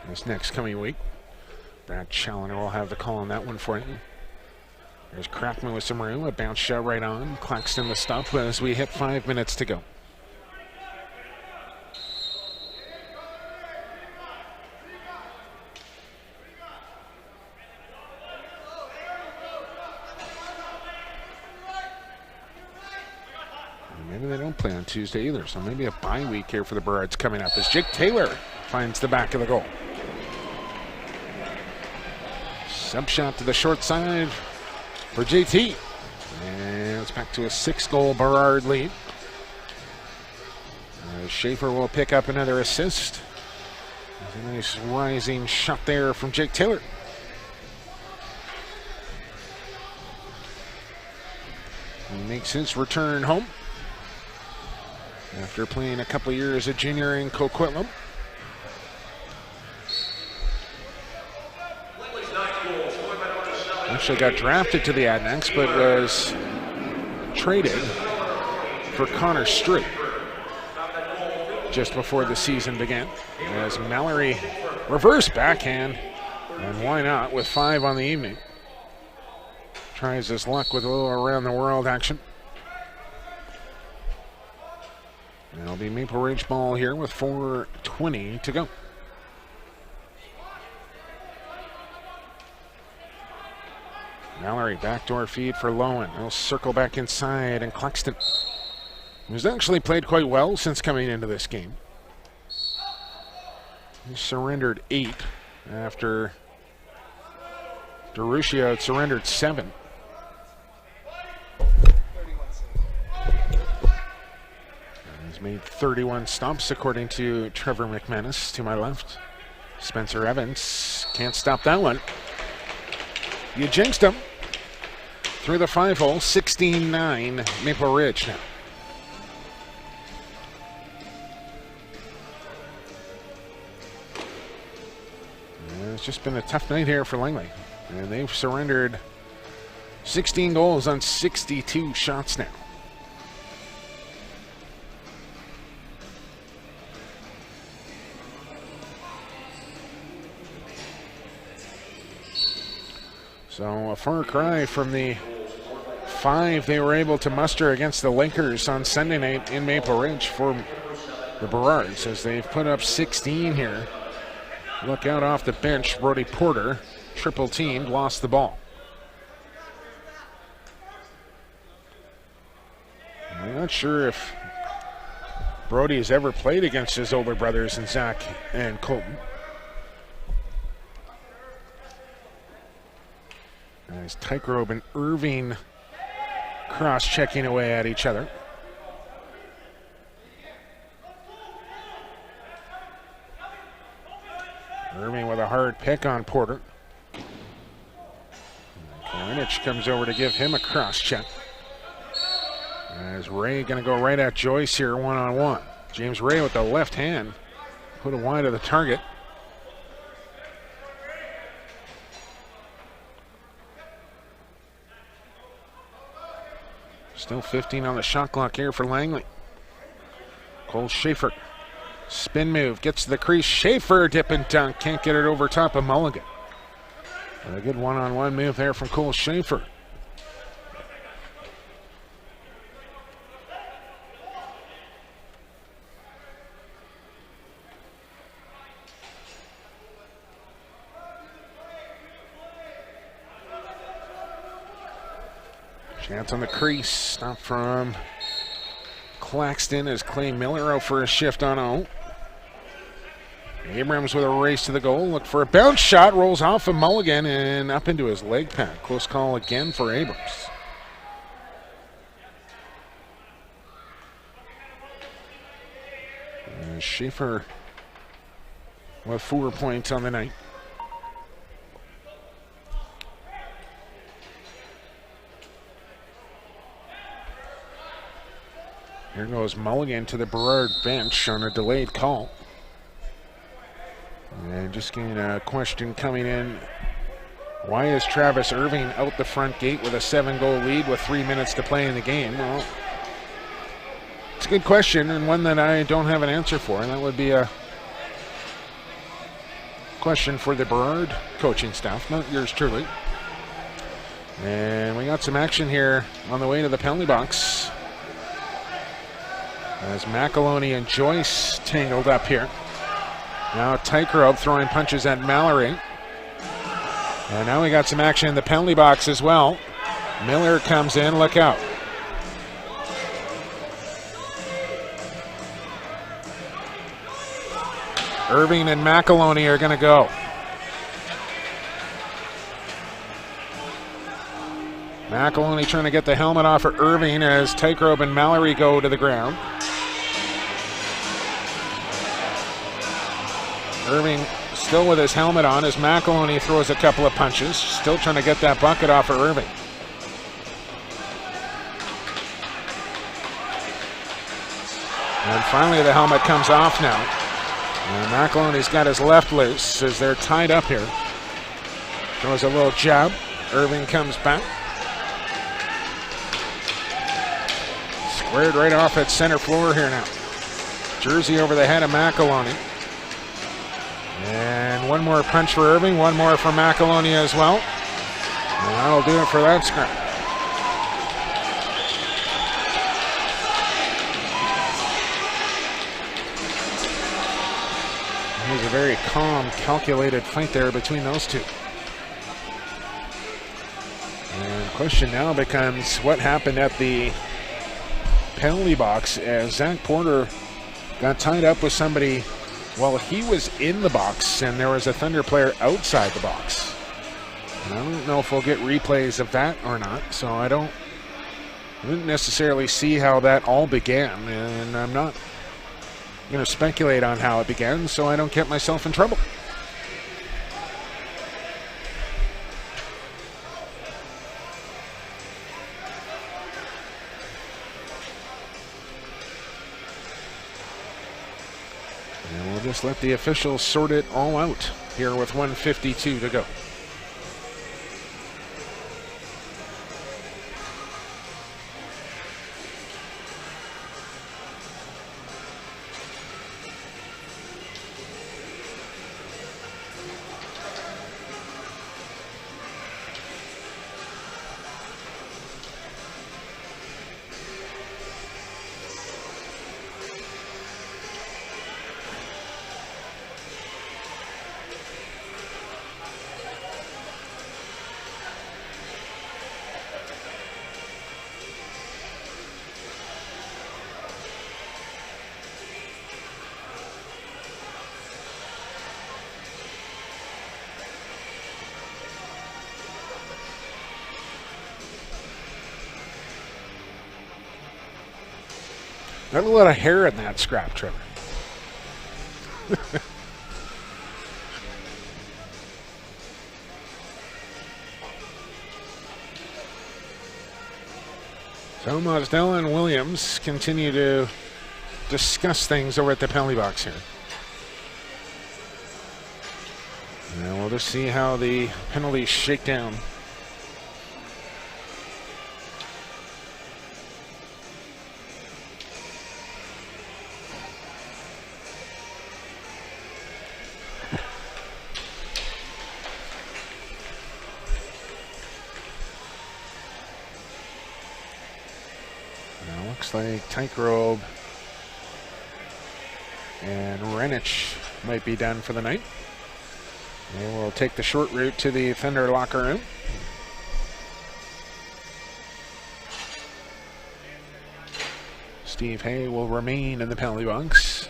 this next coming week. Brad Challoner will have the call on that one for you. There's Crackman with some room. A bounce shot right on. Claxton the stop as we hit 5 minutes to go. Maybe they don't play on Tuesday either, so maybe a bye week here for the Burrards coming up as Jake Taylor finds the back of the goal. Sub shot to the short side for JT. And it's back to a 6-goal Burrard lead. Schaefer will pick up another assist. There's a nice rising shot there from Jake Taylor. He makes his return home after playing a couple of years at junior in Coquitlam. Actually got drafted to the Adanacs, but was traded for Connor Stroup just before the season began. As Mallory reverse backhand, and why not with 5 on the evening. Tries his luck with a little around the world action. And it'll be Maple Ridge ball here with 4:20 to go. Mallory, backdoor feed for Lowen. He'll circle back inside, and Claxton, who's actually played quite well since coming into this game. He surrendered 8 after DeRuccio had surrendered 7. He's made 31 stops according to Trevor McManus to my left. Spencer Evans can't stop that one. You jinxed him. Through the 5-hole, 16-9 Maple Ridge now. It's just been a tough night here for Langley. And they've surrendered 16 goals on 62 shots now. So a far cry from the 5 they were able to muster against the Lakers on Sunday night in Maple Ridge for the Burrards, as they've put up 16 here. Look out off the bench, Brody Porter, triple teamed, lost the ball. I'm not sure if Brody has ever played against his older brothers and Zach and Colton. As Tygrove and Irving cross-checking away at each other. Irving with a hard pick on Porter. Korinich comes over to give him a cross-check. As Ray going to go right at Joyce here one-on-one. James Ray with the left hand. Put it wide of the target. Still 15 on the shot clock here for Langley. Cole Schaefer. Spin move, gets to the crease. Schaefer dip and dunk. Can't get it over top of Mulligan. And a good one-on-one move there from Cole Schaefer. Chance on the crease. Stop from Claxton as Clay Miller out for a shift on 0. Abrams with a race to the goal. Look for a bounce shot. Rolls off a mulligan and up into his leg pad. Close call again for Abrams. Schaefer with 4 points on the night. Here goes Mulligan to the Burrard bench on a delayed call. And just getting a question coming in. Why is Travis Irving out the front gate with a 7-goal lead with 3 minutes to play in the game? Well, it's a good question and one that I don't have an answer for. And that would be a question for the Burrard coaching staff, not yours truly. And we got some action here on the way to the penalty box. As McAloney and Joyce tangled up here. Now Tykerub throwing punches at Mallory. And now we got some action in the penalty box as well. Miller comes in, look out. Irving and McAloney are going to go. McAloney trying to get the helmet off of Irving as Tykerub and Mallory go to the ground. Irving still with his helmet on as McAloney throws a couple of punches. Still trying to get that bucket off of Irving. And finally the helmet comes off now. And McAloney's got his left loose as they're tied up here. Throws a little jab. Irving comes back. Squared right off at center floor here now. Jersey over the head of McAloney. And one more punch for Irving, one more for McAloney as well. And that'll do it for that scrum. It was a very calm, calculated fight there between those two. And the question now becomes what happened at the penalty box as Zach Porter got tied up with somebody while he was in the box and there was a Thunder player outside the box. And I don't know if we'll get replays of that or not, so I didn't necessarily see how that all began, and I'm not going to speculate on how it began so I don't get myself in trouble. And we'll just let the officials sort it all out here with 1:52 to go. Got a lot of hair in that scrap, Trevor. So Mosdell and Williams continue to discuss things over at the penalty box here. And we'll just see how the penalties shake down. Looks like Tykerb and Renich might be done for the night. They will take the short route to the Thunder locker room. Steve Hay will remain in the penalty box,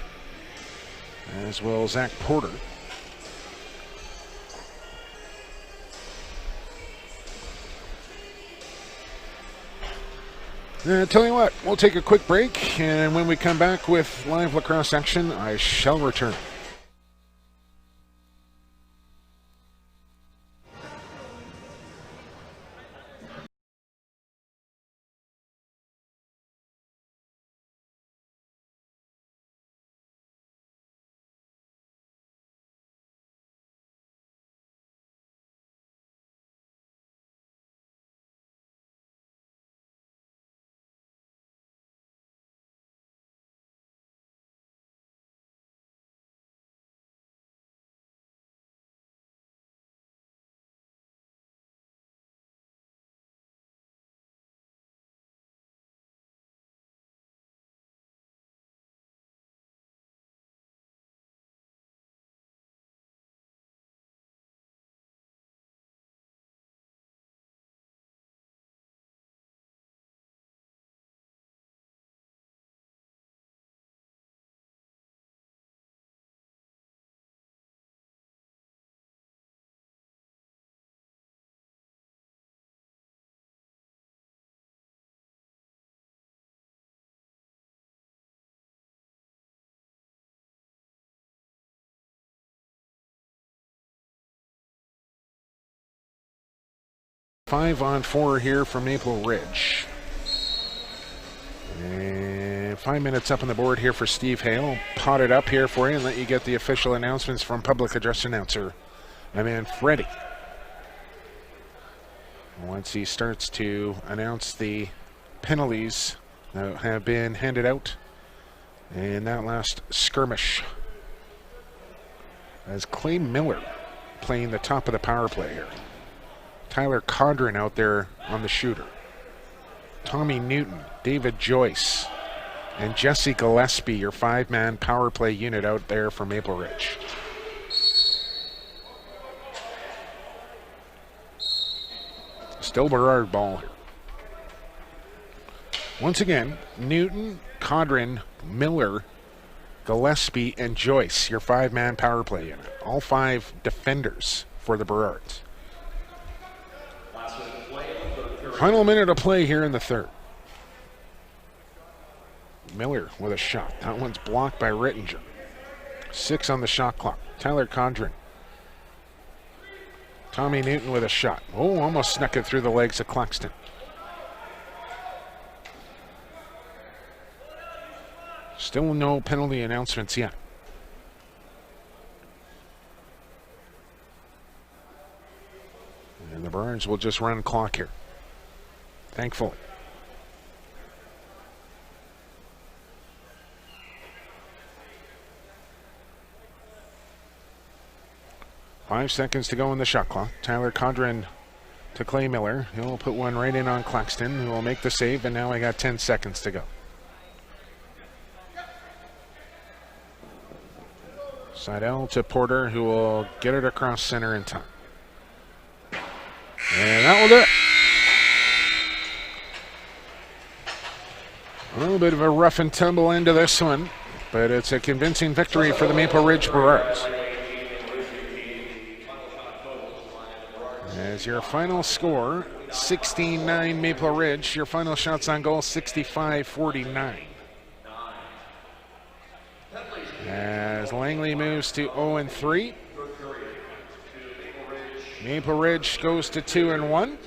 as will Zach Porter. Tell you what, we'll take a quick break, and when we come back with live lacrosse action, I shall return. Five on four here from Maple Ridge. And 5 minutes up on the board here for Steve Hale. Pot it up here for you and let you get the official announcements from public address announcer, my man Freddie. Once he starts to announce the penalties that have been handed out in that last skirmish. As Clay Miller playing the top of the power play here. Tyler Condren out there on the shooter. Tommy Newton, David Joyce, and Jesse Gillespie, your five-man power play unit out there for Maple Ridge. Still Burrard ball here. Once again, Newton, Condren, Miller, Gillespie, and Joyce, your five-man power play unit. All five defenders for the Burrards. Final minute of play here in the third. Miller with a shot. That one's blocked by Rittinger. 6 on the shot clock. Tyler Condren. Tommy Newton with a shot. Oh, almost snuck it through the legs of Claxton. Still no penalty announcements yet. And the Burrards will just run clock here. Thankfully. Five seconds to go in the shot clock. Tyler Condren to Clay Miller. He'll put one right in on Claxton, who will make the save, and now I got 10 seconds to go. Seidel to Porter, who will get it across center in time. And that will do it. A little bit of a rough and tumble end to this one, but it's a convincing victory for the Maple Ridge Burrards. As your final score, 16-9 Maple Ridge. Your final shots on goal, 65-49. As Langley moves to 0-3. Maple Ridge goes to 2-1.